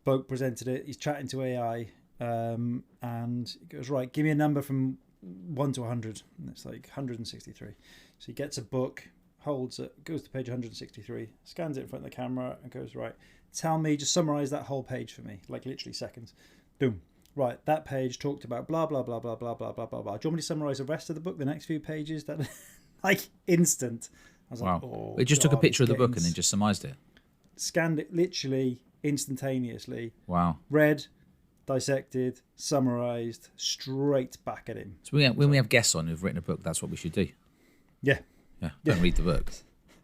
Boak presented it. He's chatting to AI, and he goes, right, give me a number from 1 to 100, and it's like 163. So he gets a book, holds it, goes to page 163, scans it in front of the camera, and goes, right, tell me, just summarize that whole page for me, like literally seconds. Boom. Right, that page talked about blah blah blah blah blah blah blah blah blah. Do you want me to summarize the rest of the book, the next few pages? That like instant. I was like, oh, it just took a picture of the book getting and then just summarized it. Scanned it literally instantaneously. Wow. Read, dissected, summarised, straight back at him. So when we have guests on who've written a book, that's what we should do. Yeah. Yeah, don't read the book.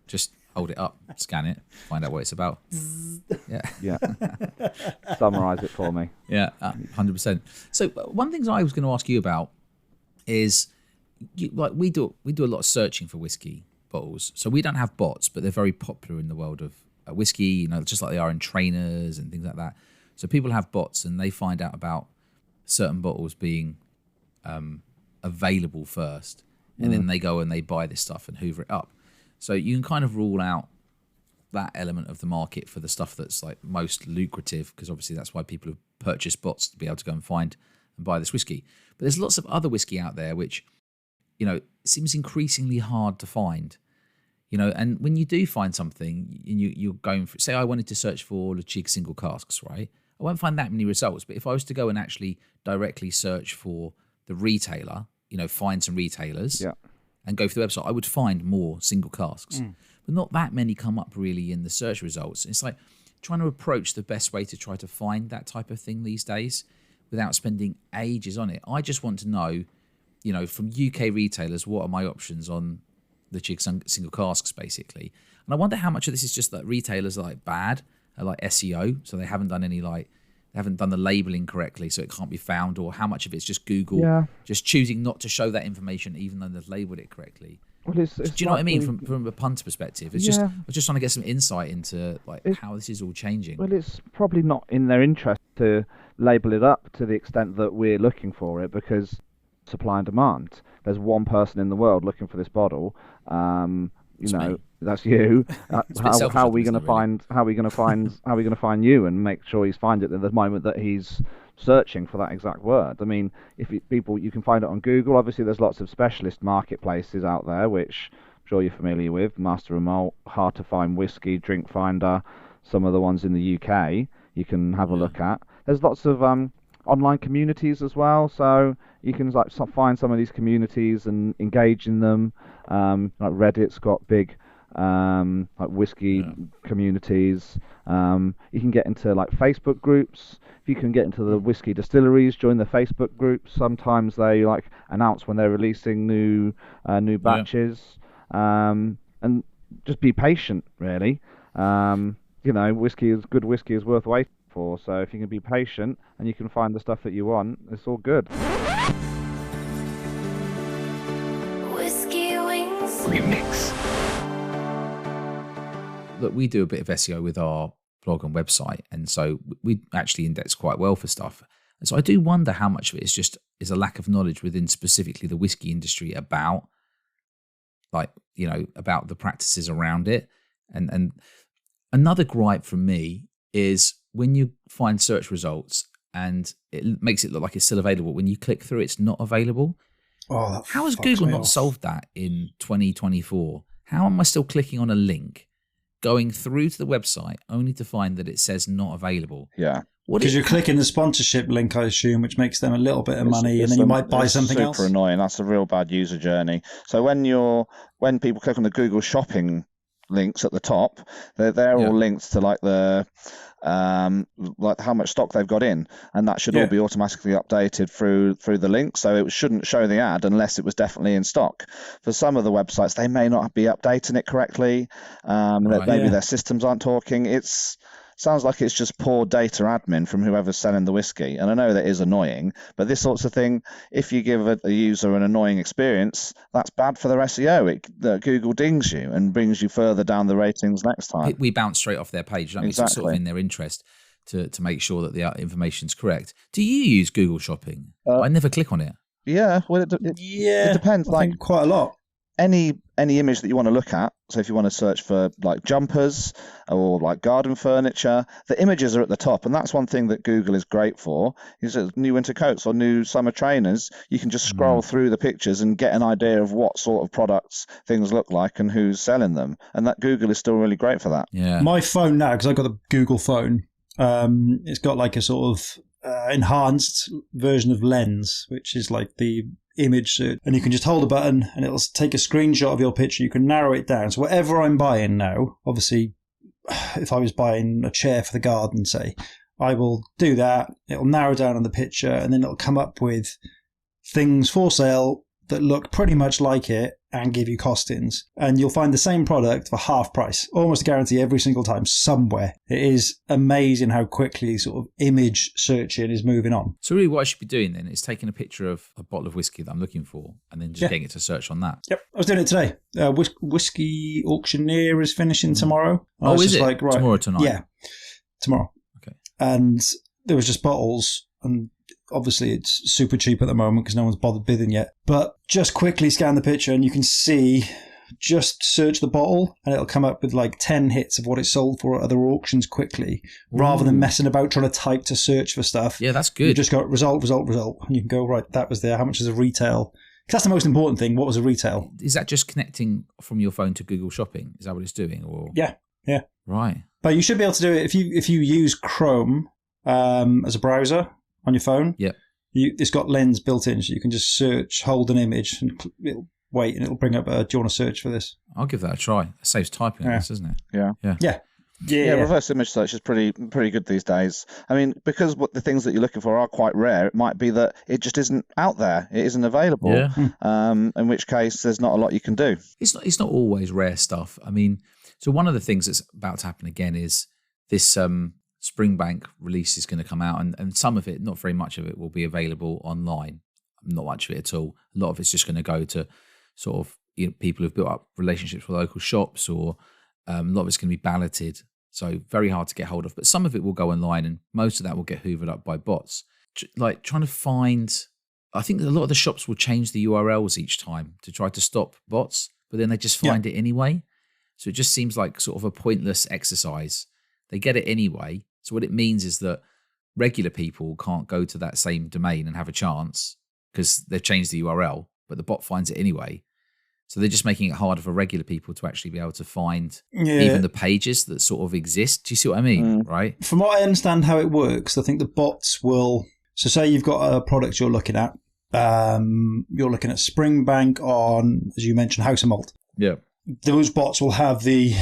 Just hold it up, scan it, find out what it's about. Yeah. Yeah. Summarise it for me. Yeah, 100%. So one thing I was going to ask you about is, we do a lot of searching for whiskey bottles. So we don't have bots, but they're very popular in the world of whiskey. Just like they are in trainers and things like that. So people have bots and they find out about certain bottles being available first, and then they go and they buy this stuff and hoover it up. So you can kind of rule out that element of the market for the stuff that's like most lucrative, because obviously that's why people have purchased bots to be able to go and find and buy this whiskey. But there's lots of other whiskey out there which, seems increasingly hard to find. And when you do find something and you're going for, say I wanted to search for Le Chig single casks, right? I won't find that many results. But if I was to go and actually directly search for the retailer, find some retailers and go through the website, I would find more single casks. But not that many come up really in the search results. It's like trying to approach the best way to try to find that type of thing these days without spending ages on it. I just want to know, from UK retailers, what are my options on the Chig single casks, basically. And I wonder how much of this is just that retailers are like bad at like SEO, so they haven't done they haven't done the labeling correctly, so it can't be found, or how much of it's just Google just choosing not to show that information even though they've labeled it correctly. Well, do you know what I mean? From a punter perspective, it's just I'm just trying to get some insight into how this is all changing. Well, it's probably not in their interest to label it up to the extent that we're looking for it, because supply and demand. There's one person in the world looking for this bottle. That's you. How are we going to find? How are we going to find? How are we going to find you and make sure he's find it at the moment that he's searching for that exact word? I mean, you can find it on Google. Obviously, there's lots of specialist marketplaces out there, which I'm sure you're familiar with. Master of Malt, Hard to Find Whiskey, Drink Finder, some of the ones in the UK you can have a look at. There's lots of online communities as well, so you can find some of these communities and engage in them. Like Reddit's got big whiskey communities. You can get into like Facebook groups. If you can get into the whiskey distilleries, join the Facebook groups. Sometimes they announce when they're releasing new batches, and just be patient, really. Good whiskey is worth waiting for. So if you can be patient and you can find the stuff that you want, it's all good. Whiskey Wings Remix. Look, we do a bit of SEO with our blog and website, and so we actually index quite well for stuff. And so I do wonder how much of it is a lack of knowledge within specifically the whiskey industry about about the practices around it. And another gripe from me is when you find search results and it makes it look like it's still available, when you click through, it's not available. Oh, how has Google not solved that in 2024? How am I still clicking on a link, going through to the website, only to find that it says not available? Yeah. Because you're clicking the sponsorship link, I assume, which makes them a little bit of money, and then you might buy something else. Super annoying. That's a real bad user journey. So when people click on the Google Shopping links at the top, they're all linked to the how much stock they've got in, and that should all be automatically updated through the link. So it shouldn't show the ad unless it was definitely in stock. For some of the websites, they may not be updating it correctly. Maybe their systems aren't talking. Sounds like it's just poor data admin from whoever's selling the whiskey. And I know that is annoying, but this sorts of thing, if you give a user an annoying experience, that's bad for their SEO. Google dings you and brings you further down the ratings next time. We bounce straight off their page, don't we? Exactly. It's sort of in their interest to make sure that the information's correct. Do you use Google Shopping? I never click on it. Yeah, well, it depends. I think quite a lot. Any image that you want to look at, so if you want to search for jumpers or garden furniture, the images are at the top, and that's one thing that Google is great for. Is new winter coats or new summer trainers, you can just scroll through the pictures and get an idea of what sort of products things look like and who's selling them, and that Google is still really great for that. Yeah. My phone now, because I've got the Google phone, it's got a sort of enhanced version of Lens, which is the image, and you can just hold a button and it'll take a screenshot of your picture. You can narrow it down. So whatever I'm buying now, obviously, if I was buying a chair for the garden, say, I will do that. It'll narrow down on the picture, and then it'll come up with things for sale that look pretty much like it and give you costings. And you'll find the same product for half price, almost a guarantee every single time somewhere. It is amazing how quickly sort of image searching is moving on. So really what I should be doing then is taking a picture of a bottle of whiskey that I'm looking for and then just getting it to search on that. Yep, I was doing it today. Whiskey Auctioneer is finishing tomorrow. Oh, is it? Like, right, tomorrow tonight? Yeah, tomorrow. Okay. And there was just bottles, and obviously it's super cheap at the moment because no one's bothered bidding yet. But just quickly scan the picture and you can see, just search the bottle and it'll come up with like 10 hits of what it's sold for at other auctions quickly, rather than messing about trying to type to search for stuff. Yeah, that's good. You just got result, and you can go, right, that was there. How much is a retail? Because that's the most important thing. What was a retail? Is that just connecting from your phone to Google Shopping? Is that what it's doing? Or Yeah. Right. But you should be able to do it if you use Chrome as a browser on your phone. Yep. It's got Lens built in, so you can just search, hold an image, and it'll wait, and it'll bring up, do you want to search for this? I'll give that a try. It saves typing on this, doesn't it? Yeah, reverse image search is pretty good these days. I mean, because what the things that you're looking for are quite rare, it might be that it just isn't out there. It isn't available. Yeah. In which case, there's not a lot you can do. It's not always rare stuff. I mean, so one of the things that's about to happen again is this Springbank release is going to come out, and some of it, not very much of it, will be available online. Not much of it at all. A lot of it's just going to go to sort of people who've built up relationships with local shops, or a lot of it's going to be balloted. So very hard to get hold of. But some of it will go online, and most of that will get hoovered up by bots. Like trying to find, I think a lot of the shops will change the URLs each time to try to stop bots, but then they just find it anyway. So it just seems like sort of a pointless exercise. They get it anyway. So what it means is that regular people can't go to that same domain and have a chance because they've changed the URL, but the bot finds it anyway. So they're just making it harder for regular people to actually be able to find even the pages that sort of exist. Do you see what I mean? Right? From what I understand how it works, I think the bots will... So say you've got a product you're looking at. You're looking at Springbank on, as you mentioned, House of Malt. Yeah. Those bots will have the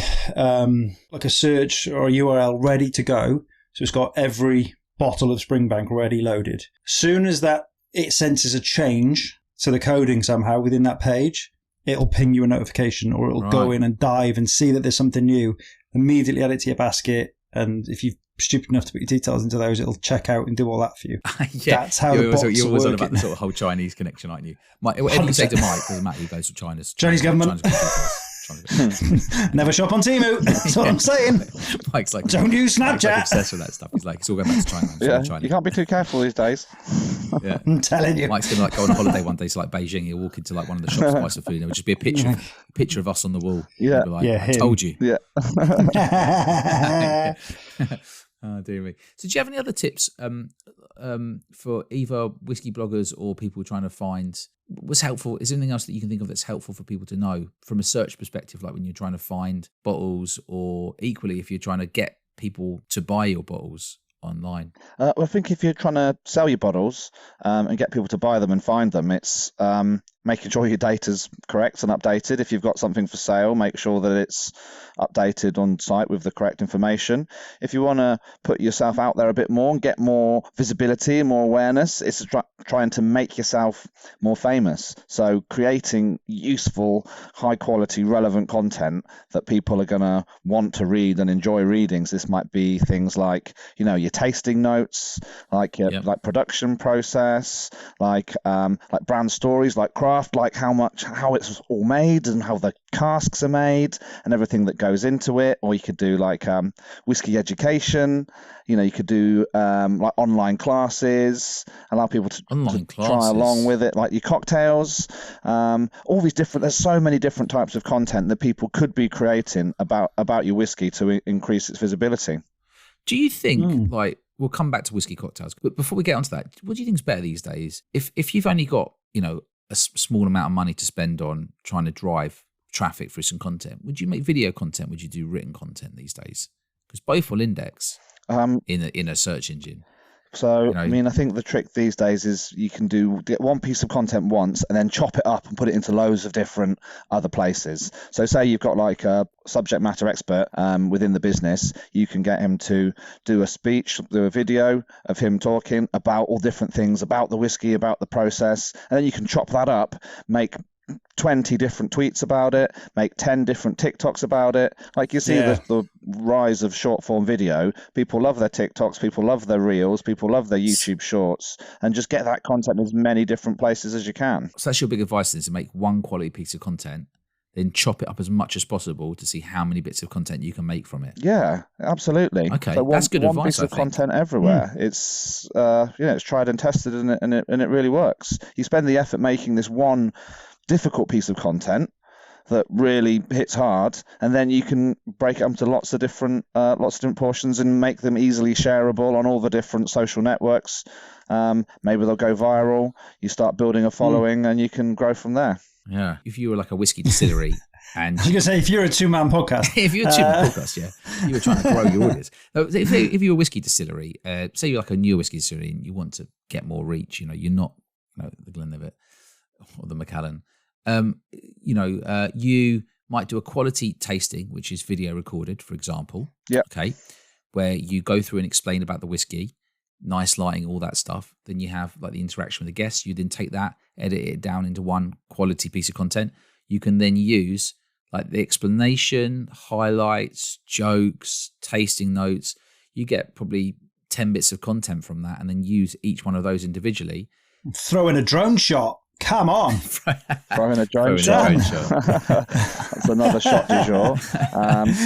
like a search or a URL ready to go. So it's got every bottle of Springbank already loaded. Soon as that it senses a change to the coding somehow within that page, it'll ping you a notification, or it'll go in and dive and see that there's something new, immediately add it to your basket, and if you're stupid enough to put your details into those, it'll check out and do all that for you. That's how the bots You're are always on working. about the sort of whole Chinese connection, aren't you? Whatever you say to Mike, doesn't matter, he goes to China's government. Never shop on Temu. That's what I'm saying. Mike's like, don't use Snapchat. Mike's like obsessed with that stuff. He's like, it's all going back to China. China. You can't be too careful these days. Yeah, I'm telling you. Mike's gonna go on a holiday one day to Beijing. He'll walk into one of the shops, buy some food, and it'll just be a picture of us on the wall. Yeah, like, I told you. Yeah. Oh, dear me. So do you have any other tips for either whiskey bloggers or people trying to find what's helpful? Is there anything else that you can think of that's helpful for people to know from a search perspective, like when you're trying to find bottles, or equally if you're trying to get people to buy your bottles online? Well, I think if you're trying to sell your bottles and get people to buy them and find them, it's making sure your data's correct and updated. If you've got something for sale, make sure that it's updated on site with the correct information. If you want to put yourself out there a bit more and get more visibility and more awareness, it's trying to make yourself more famous. So creating useful, high quality, relevant content that people are going to want to read and enjoy reading. So this might be things like, your tasting notes, like like production process, like brand stories, like craft, like how it's all made and how the casks are made and everything that goes into it. Or you could do like whiskey education. You could do like online classes, allow people to try along with it, like your cocktails. All these different. There's so many different types of content that people could be creating about your whiskey to increase its visibility. Do you think, like, we'll come back to whiskey cocktails, but before we get onto that, what do you think is better these days? If you've only got, a small amount of money to spend on trying to drive traffic through some content, would you make video content? Would you do written content these days? Because both will index in a search engine. So, I mean, I think the trick these days is you can get one piece of content once and then chop it up and put it into loads of different other places. So say you've got like a subject matter expert within the business, you can get him to do a speech, do a video of him talking about all different things, about the whiskey, about the process, and then you can chop that up, make 20 different tweets about it, make 10 different TikToks about it. Like you see the rise of short form video. People love their TikToks, people love their reels, people love their YouTube shorts, and just get that content in as many different places as you can. So that's your big advice, is to make one quality piece of content, then chop it up as much as possible to see how many bits of content you can make from it. Yeah, absolutely. Okay, so that's good one advice. Piece of content everywhere. It's it's tried and tested, and it really works. You spend the effort making this one difficult piece of content that really hits hard, and then you can break it up into lots of different portions and make them easily shareable on all the different social networks. Maybe they'll go viral. You start building a following, and you can grow from there. Yeah. If you were like a whiskey distillery, and I was going to say, if you're a 2-man podcast, if you're a 2-man podcast, you were trying to grow your audience. If you're a whiskey distillery, say you're like a new whiskey distillery, and you want to get more reach, you're not the Glenlivet or the Macallan. You might do a quality tasting, which is video recorded, for example. Yeah. Okay. Where you go through and explain about the whiskey, nice lighting, all that stuff. Then you have like the interaction with the guests. You then take that, edit it down into one quality piece of content. You can then use like the explanation, highlights, jokes, tasting notes. You get probably 10 bits of content from that, and then use each one of those individually. Throw in a drone shot. Come on. Throwing a drone shot. That's another shot du jour.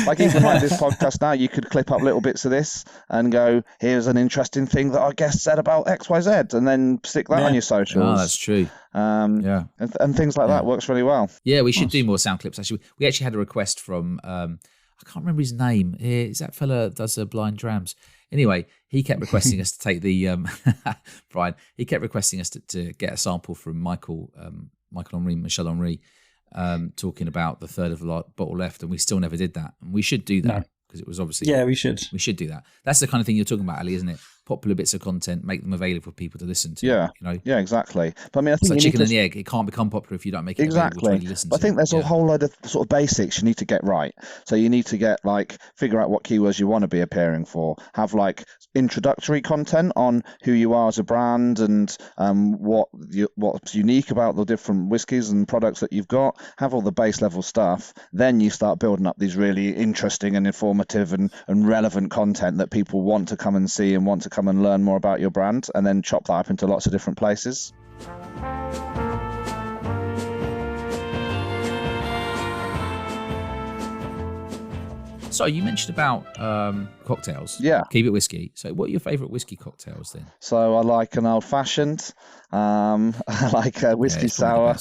Like even like this podcast now, you could clip up little bits of this and go, here's an interesting thing that our guest said about XYZ, and then stick that on your socials. Oh, that's true. And things like that works really well. Yeah, we should do more sound clips. Actually, we actually had a request from, I can't remember his name. Is that fella that does blind drams? Anyway, he kept requesting us to take the Brian. He kept requesting us to get a sample from Michel Henry, talking about the third of the bottle left, and we still never did that. And we should do that because it was obviously we should. We should do that. That's the kind of thing you're talking about, Ali, isn't it? Popular bits of content, make them available for people to listen to. Yeah, yeah, exactly. But I mean, I think it's like chicken and the egg. It can't become popular if you don't make it available to really listen to. I think there's a whole load of sort of basics you need to get right. So you need to figure out what keywords you want to be appearing for. Have like introductory content on who you are as a brand and what's unique about the different whiskies and products that you've got. Have all the base level stuff. Then you start building up these really interesting and informative and relevant content that people want to come and see and want to come and learn more about your brand, and then chop that up into lots of different places. So you mentioned about cocktails. Yeah. Keep it whiskey. So what are your favourite whiskey cocktails then? So I like an old fashioned. I like a whiskey sour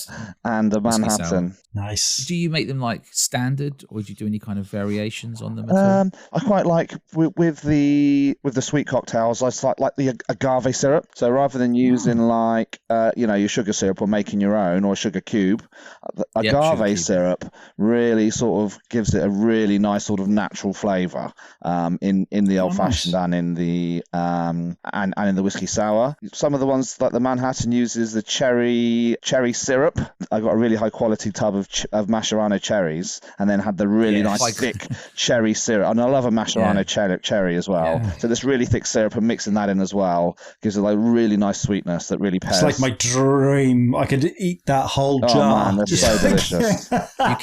and a Manhattan. Nice. Do you make them like standard, or do you do any kind of variations on them at all? I quite like with the sweet cocktails. I like the agave syrup. So rather than using your sugar syrup or making your own or sugar cube, agave syrup really sort of gives it a really nice sort of natural flavour in the old fashioned and in the and in the whiskey sour. Some of the ones like the Manhattan uses the cherry syrup. I got a really high quality tub of Mascherano cherries, and then had the really nice thick cherry syrup. And I love a Mascherano cherry as well. Yeah. So this really thick syrup and mixing that in as well gives it like really nice sweetness that really pairs. It's like my dream. I could eat that whole jar. Oh man, that's so delicious. You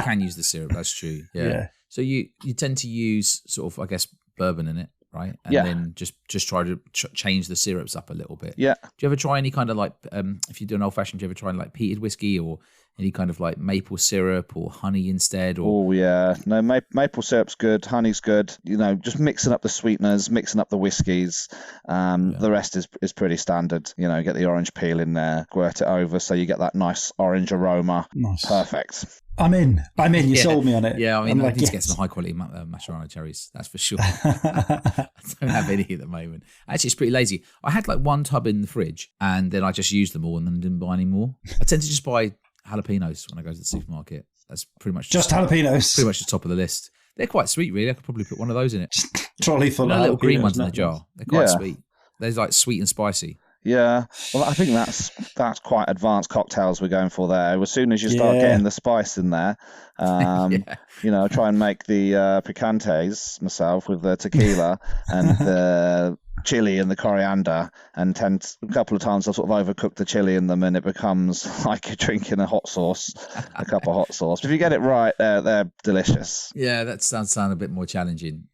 can use the syrup. That's true. Yeah. So you tend to use sort of, I guess, bourbon in it, right? And then just try to change the syrups up a little bit. Yeah. Do you ever try any kind of like, if you do an old fashioned, do you ever try like peated whiskey or any kind of like maple syrup or honey instead? Oh yeah, no, maple syrup's good, honey's good. Just mixing up the sweeteners, mixing up the whiskies. The rest is pretty standard. Get the orange peel in there, squirt it over, so you get that nice orange aroma. Nice. Perfect. I'm in. You sold me on it. Yeah, I need to get some high quality Mascherano cherries. That's for sure. I don't have any at the moment. Actually, it's pretty lazy. I had like one tub in the fridge, and then I just used them all, and then didn't buy any more. I tend to just buy jalapenos when I go to the supermarket. That's pretty much just jalapenos. Pretty much the top of the list. They're quite sweet, really. I could probably put one of those in it. Trolley full of little green ones in the jar. They're quite sweet. They're like sweet and spicy. Yeah, well, I think that's quite advanced cocktails we're going for there. As soon as you start getting the spice in there, I try and make the picantes myself with the tequila and the chili and the coriander, and a couple of times I'll sort of overcook the chili in them, and it becomes like you're drinking a hot sauce, a cup of hot sauce. But if you get it right, they're delicious. Yeah, that sound a bit more challenging.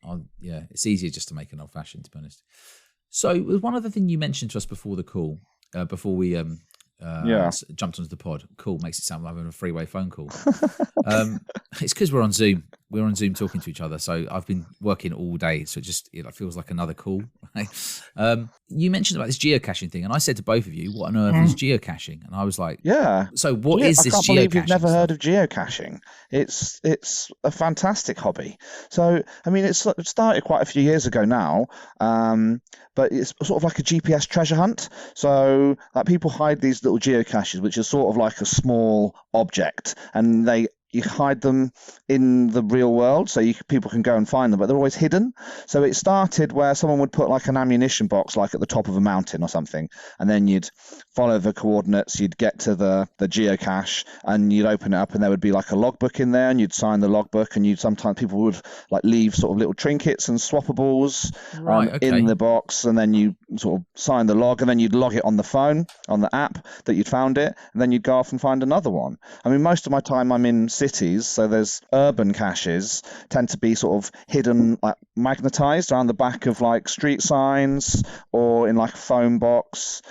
It's easier just to make an old fashioned, to be honest. So, one other thing you mentioned to us before the call, before we jumped onto the pod. Cool, makes it sound like I'm having a freeway phone call. It's because we're on Zoom. We're on Zoom talking to each other. So I've been working all day, so it feels like another call. You mentioned about this geocaching thing, and I said to both of you, "What on earth is geocaching?" And I was like, "Yeah." So what is this geocaching? I can't believe you've never heard of geocaching. It's a fantastic hobby. So I mean, it started quite a few years ago now. But it's sort of like a GPS treasure hunt. So like people hide these little geocaches, which is sort of like a small object, and you hide them in the real world, so people can go and find them, but they're always hidden. So it started where someone would put like an ammunition box, like at the top of a mountain or something, and then you'd follow the coordinates, you'd get to the geocache, and you'd open it up, and there would be like a logbook in there, and you'd sign the logbook, and sometimes people would like leave sort of little trinkets and swappables in the box, and then you sort of sign the log, and then you'd log it on the phone, on the app that you'd found it, and then you'd go off and find another one. I mean, most of my time I'm in cities, so there's urban caches tend to be sort of hidden, like magnetized around the back of like street signs or in like a phone box.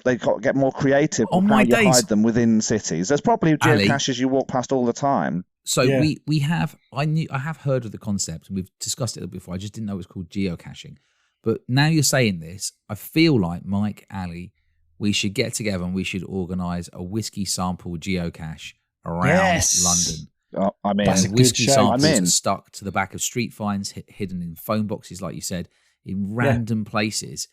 They get more creative on how you hide them within cities. There's probably geocaches you walk past all the time. So we have I have heard of the concept, and we've discussed it before. I just didn't know it was called geocaching. But now you're saying this, I feel like Mike, Ali, we should get together and we should organise a whiskey sample geocache around London. I mean, that's a whiskey samples stuck to the back of street signs, hidden in phone boxes, like you said, in random places.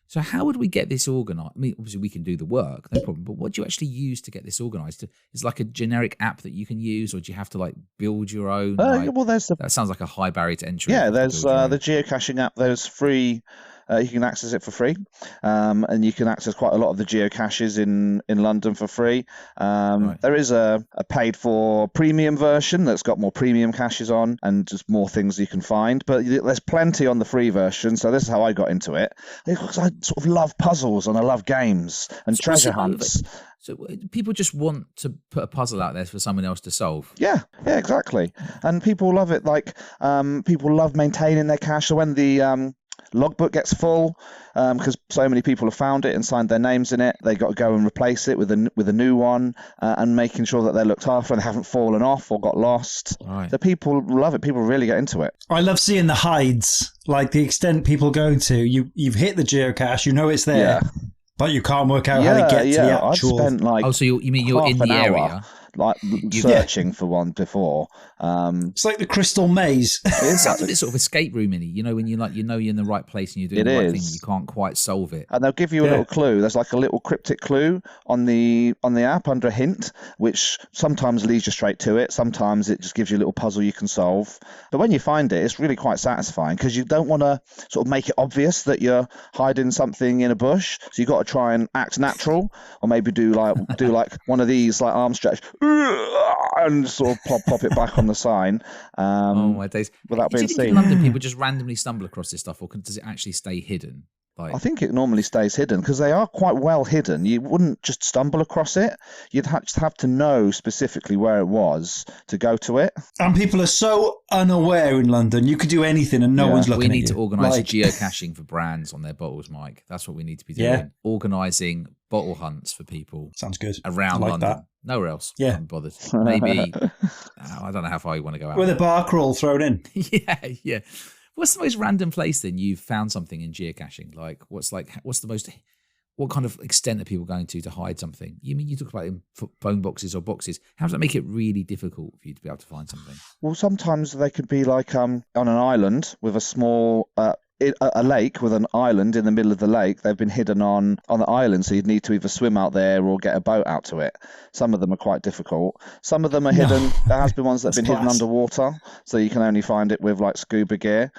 So how would we get this organised? I mean, obviously we can do the work, no problem. But what do you actually use to get this organised? Is like a generic app that you can use, or do you have to like build your own? That sounds like a high barrier to entry. Yeah, there's the geocaching app. There's free. You can access it for free, and you can access quite a lot of the geocaches in London for free. There is a paid-for premium version that's got more premium caches on and just more things you can find. But there's plenty on the free version, so this is how I got into it. Because I sort of love puzzles and I love games and treasure hunts. So people just want to put a puzzle out there for someone else to solve. Yeah, exactly. And people love it. Like people love maintaining their cache. So when the logbook gets full, because so many people have found it and signed their names in it, they got to go and replace it with a new one, and making sure that they're looked after and they haven't fallen off or got lost. Right. So people love it. People really get into it. I love seeing the hides, like the extent people go to. You've hit the geocache, you know it's there, but you can't work out how to get to the actual. I've spent like so you mean you're in the area? Like searching for one before. It's like the Crystal Maze. It sounds a bit sort of escape room-y, you know, when you're in the right place and you're doing the right thing, you can't quite solve it. And they'll give you a little clue. There's like a little cryptic clue on the app under a hint, which sometimes leads you straight to it. Sometimes it just gives you a little puzzle you can solve. But when you find it, it's really quite satisfying because you don't want to sort of make it obvious that you're hiding something in a bush. So you've got to try and act natural, or maybe do like one of these like arm stretch and sort of pop it back on the sign. Oh my days! Without being seen. In London, people just randomly stumble across this stuff, or does it actually stay hidden? I think it normally stays hidden because they are quite well hidden. You wouldn't just stumble across it. You'd have to know specifically where it was to go to it. And people are so unaware in London. You could do anything and no one's looking at you. We need to organise geocaching for brands on their bottles, Mike. That's what we need to be doing. Yeah. Organising bottle hunts for people. Sounds good. Around London. That. Nowhere else. Yeah. I'm bothered. Maybe, I don't know how far you want to go out. With a bar crawl thrown in. Yeah. What's the most random place then you've found something in geocaching? What kind of extent are people going to hide something? You mean you talk about in phone boxes or boxes? How does that make it really difficult for you to be able to find something? Well, sometimes they could be like on an island with a small a lake with an island in the middle of the lake. They've been hidden on the island, so you'd need to either swim out there or get a boat out to it. Some of them are quite difficult. Some of them are hidden. There has been ones that have been hidden class. underwater, so you can only find it with like scuba gear.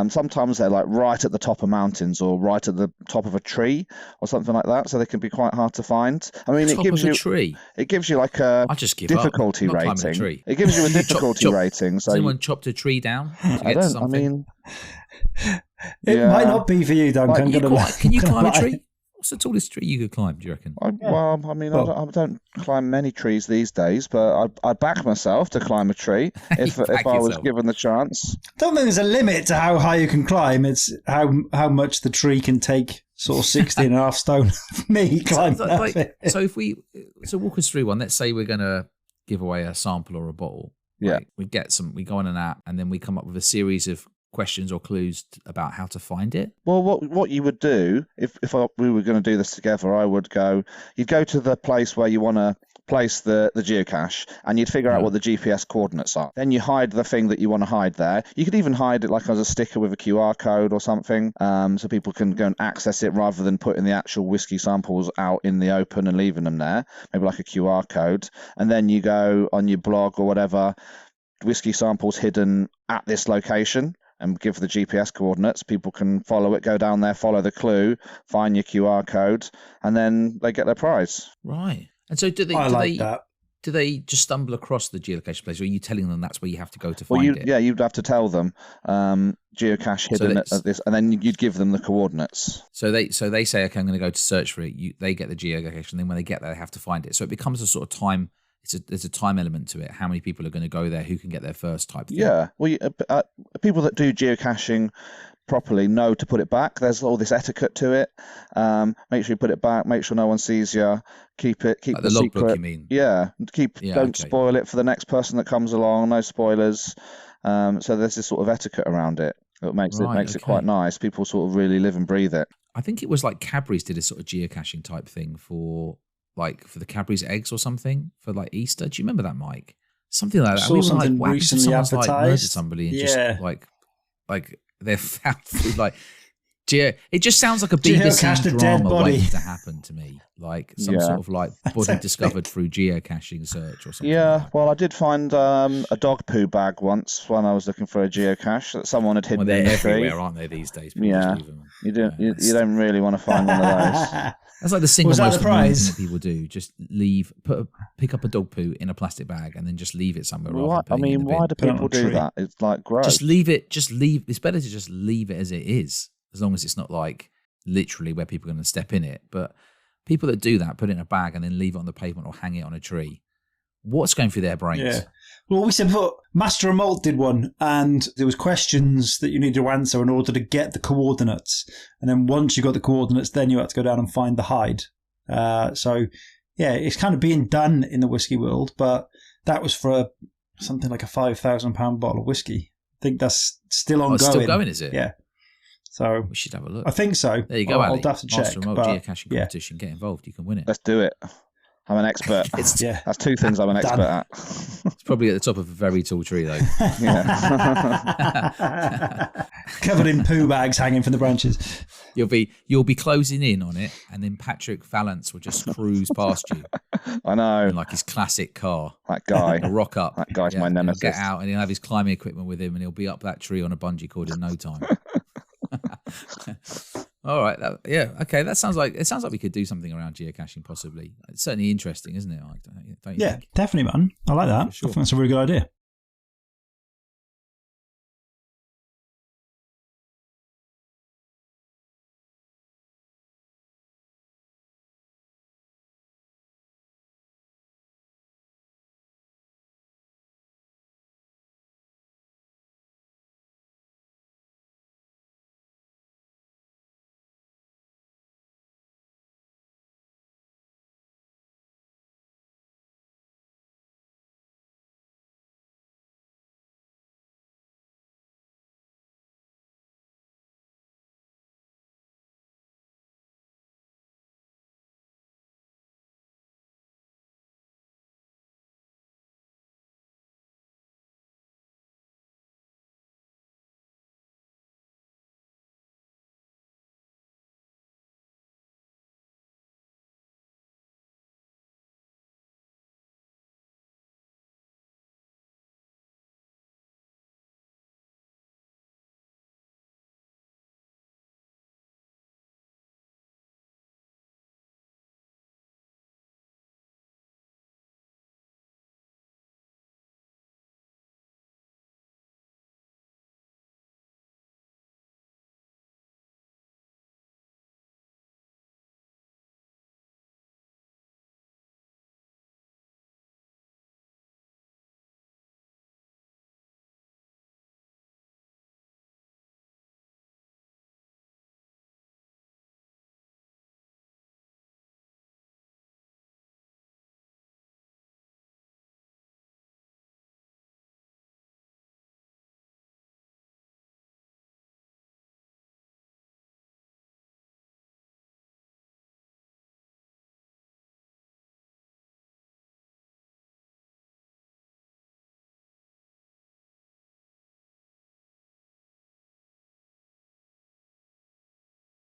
Sometimes they're like right at the top of mountains or right at the top of a tree or something like that, so they can be quite hard to find. I mean, Top of a tree. It gives you like a I just give difficulty up. I'm not climbing a rating. tree. It gives you a difficulty rating. So has anyone chopped a tree down to I get to don't. something? I mean, It might not be for you, Duncan. Can you climb a tree? What's the tallest tree you could climb, do you reckon? Well, I mean, I don't climb many trees these days, but I'd back myself to climb a tree if I was given the chance. I don't think there's a limit to how high you can climb. It's how much the tree can take, sort of 16 and a half stone for me climbing that bit. So walk us through one. Let's say we're going to give away a sample or a bottle. Yeah. Right? We go on an app and then we come up with a series of questions or clues about how to find it. Well, what you would do if we were going to do this together, you'd go to the place where you want to place the geocache, and you'd figure out what the GPS coordinates are. Then you hide the thing that you want to hide there. You could even hide it like as a sticker with a QR code or something, so people can go and access it rather than putting the actual whiskey samples out in the open and leaving them there. Maybe like a QR code. And then you go on your blog or whatever, whiskey samples hidden at this location, and give the GPS coordinates. People can follow it, go down there, follow the clue, find your QR code, and then they get their prize. Right. And so do they just stumble across the geocache place, or are you telling them that's where you have to go to find it? Yeah, you'd have to tell them geocache hidden at this, and then you'd give them the coordinates. So they say, okay, I'm going to go to search for it. They get the geocache, and then when they get there, they have to find it. So it becomes a sort of time. There's a time element to it. How many people are going to go there? Who can get there first? Type thing. Yeah. Well, people that do geocaching properly know to put it back. There's all this etiquette to it. Make sure you put it back. Make sure no one sees you. Keep like the logbook, secret. you mean? Yeah. Don't spoil it for the next person that comes along. No spoilers. So there's this sort of etiquette around it that makes it quite nice. People sort of really live and breathe it. I think it was like Cadbury's did a sort of geocaching type thing for the Cadbury's eggs or something for like Easter. Do you remember that, Mike? Something like that. Saw something recently advertised. Like murdered somebody and just like they're found through like it just sounds like a BBC drama waiting to happen to me. Like some sort of like body discovered through geocaching search or something. Yeah, like that. well, I did find a dog poo bag once when I was looking for a geocache that someone had hidden in the tree. They're everywhere, aren't they, these days? People Yeah, just leave them. You don't really want to find one of those. That's like the single most annoying thing that people do. Just pick up a dog poo in a plastic bag and then just leave it somewhere. Why do people do that? It's like gross. Just leave it. It's better to just leave it as it is, as long as it's not like literally where people are going to step in it. But people that do that, put it in a bag and then leave it on the pavement or hang it on a tree. What's going through their brains? Yeah. Well, we said before, Master and Malt did one, and there was questions that you needed to answer in order to get the coordinates. And then once you got the coordinates, then you had to go down and find the hide. So, yeah, it's kind of being done in the whiskey world, but that was for something like a £5,000 bottle of whiskey. I think that's still ongoing. It's still going, is it? Yeah. So we should have a look. I think so. There you go, I'll Ali. have to check. Master Remote geocaching competition. Get involved. You can win it. Let's do it. I'm an expert. That's two things I'm an expert at. It's probably at the top of a very tall tree, though. Covered in poo bags hanging from the branches. You'll be closing in on it, and then Patrick Vallance will just cruise past you. I know. In like his classic car. That guy. He'll rock up. That guy's my nemesis. He'll get out and he'll have his climbing equipment with him, and he'll be up that tree on a bungee cord in no time. All right. Okay. It sounds like we could do something around geocaching, possibly. It's certainly interesting, isn't it? Don't you think? Definitely, man. I like that. Sure. I think that's a really good idea.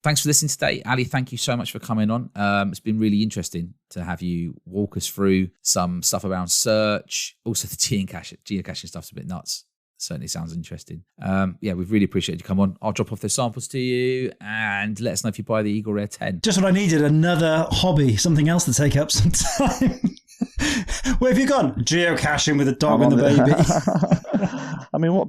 Thanks for listening today. Ali, thank you so much for coming on. It's been really interesting to have you walk us through some stuff around search. Also, the geocaching stuff's a bit nuts. Certainly sounds interesting. We've really appreciated you come on. I'll drop off the samples to you and let us know if you buy the Eagle Rare 10. Just what I needed, another hobby, something else to take up some time. Where have you gone? Geocaching with a dog and the baby. I mean, what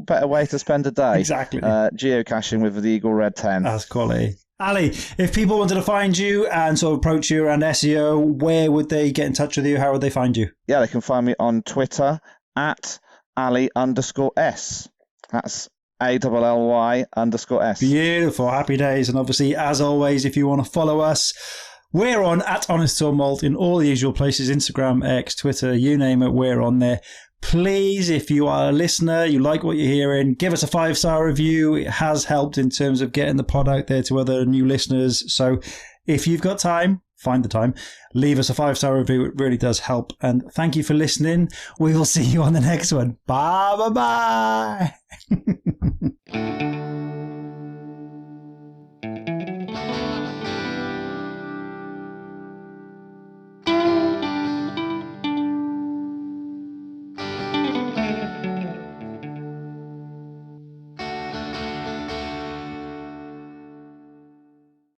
better way to spend a day? Exactly. Geocaching with the Eagle Red 10. That's quality. Ali, if people wanted to find you and sort of approach you around SEO, where would they get in touch with you? How would they find you? Yeah, they can find me on Twitter at Ali_S. That's ALLY_S. Beautiful. Happy days. And obviously, as always, if you want to follow us, we're on at Honest or Malt in all the usual places, Instagram, X, Twitter, you name it, we're on there. Please, if you are a listener, you like what you're hearing, give us a 5-star review. It has helped in terms of getting the pod out there to other new listeners. So if you've got time, find the time, leave us a 5-star review. It really does help. And thank you for listening. We will see you on the next one. Bye.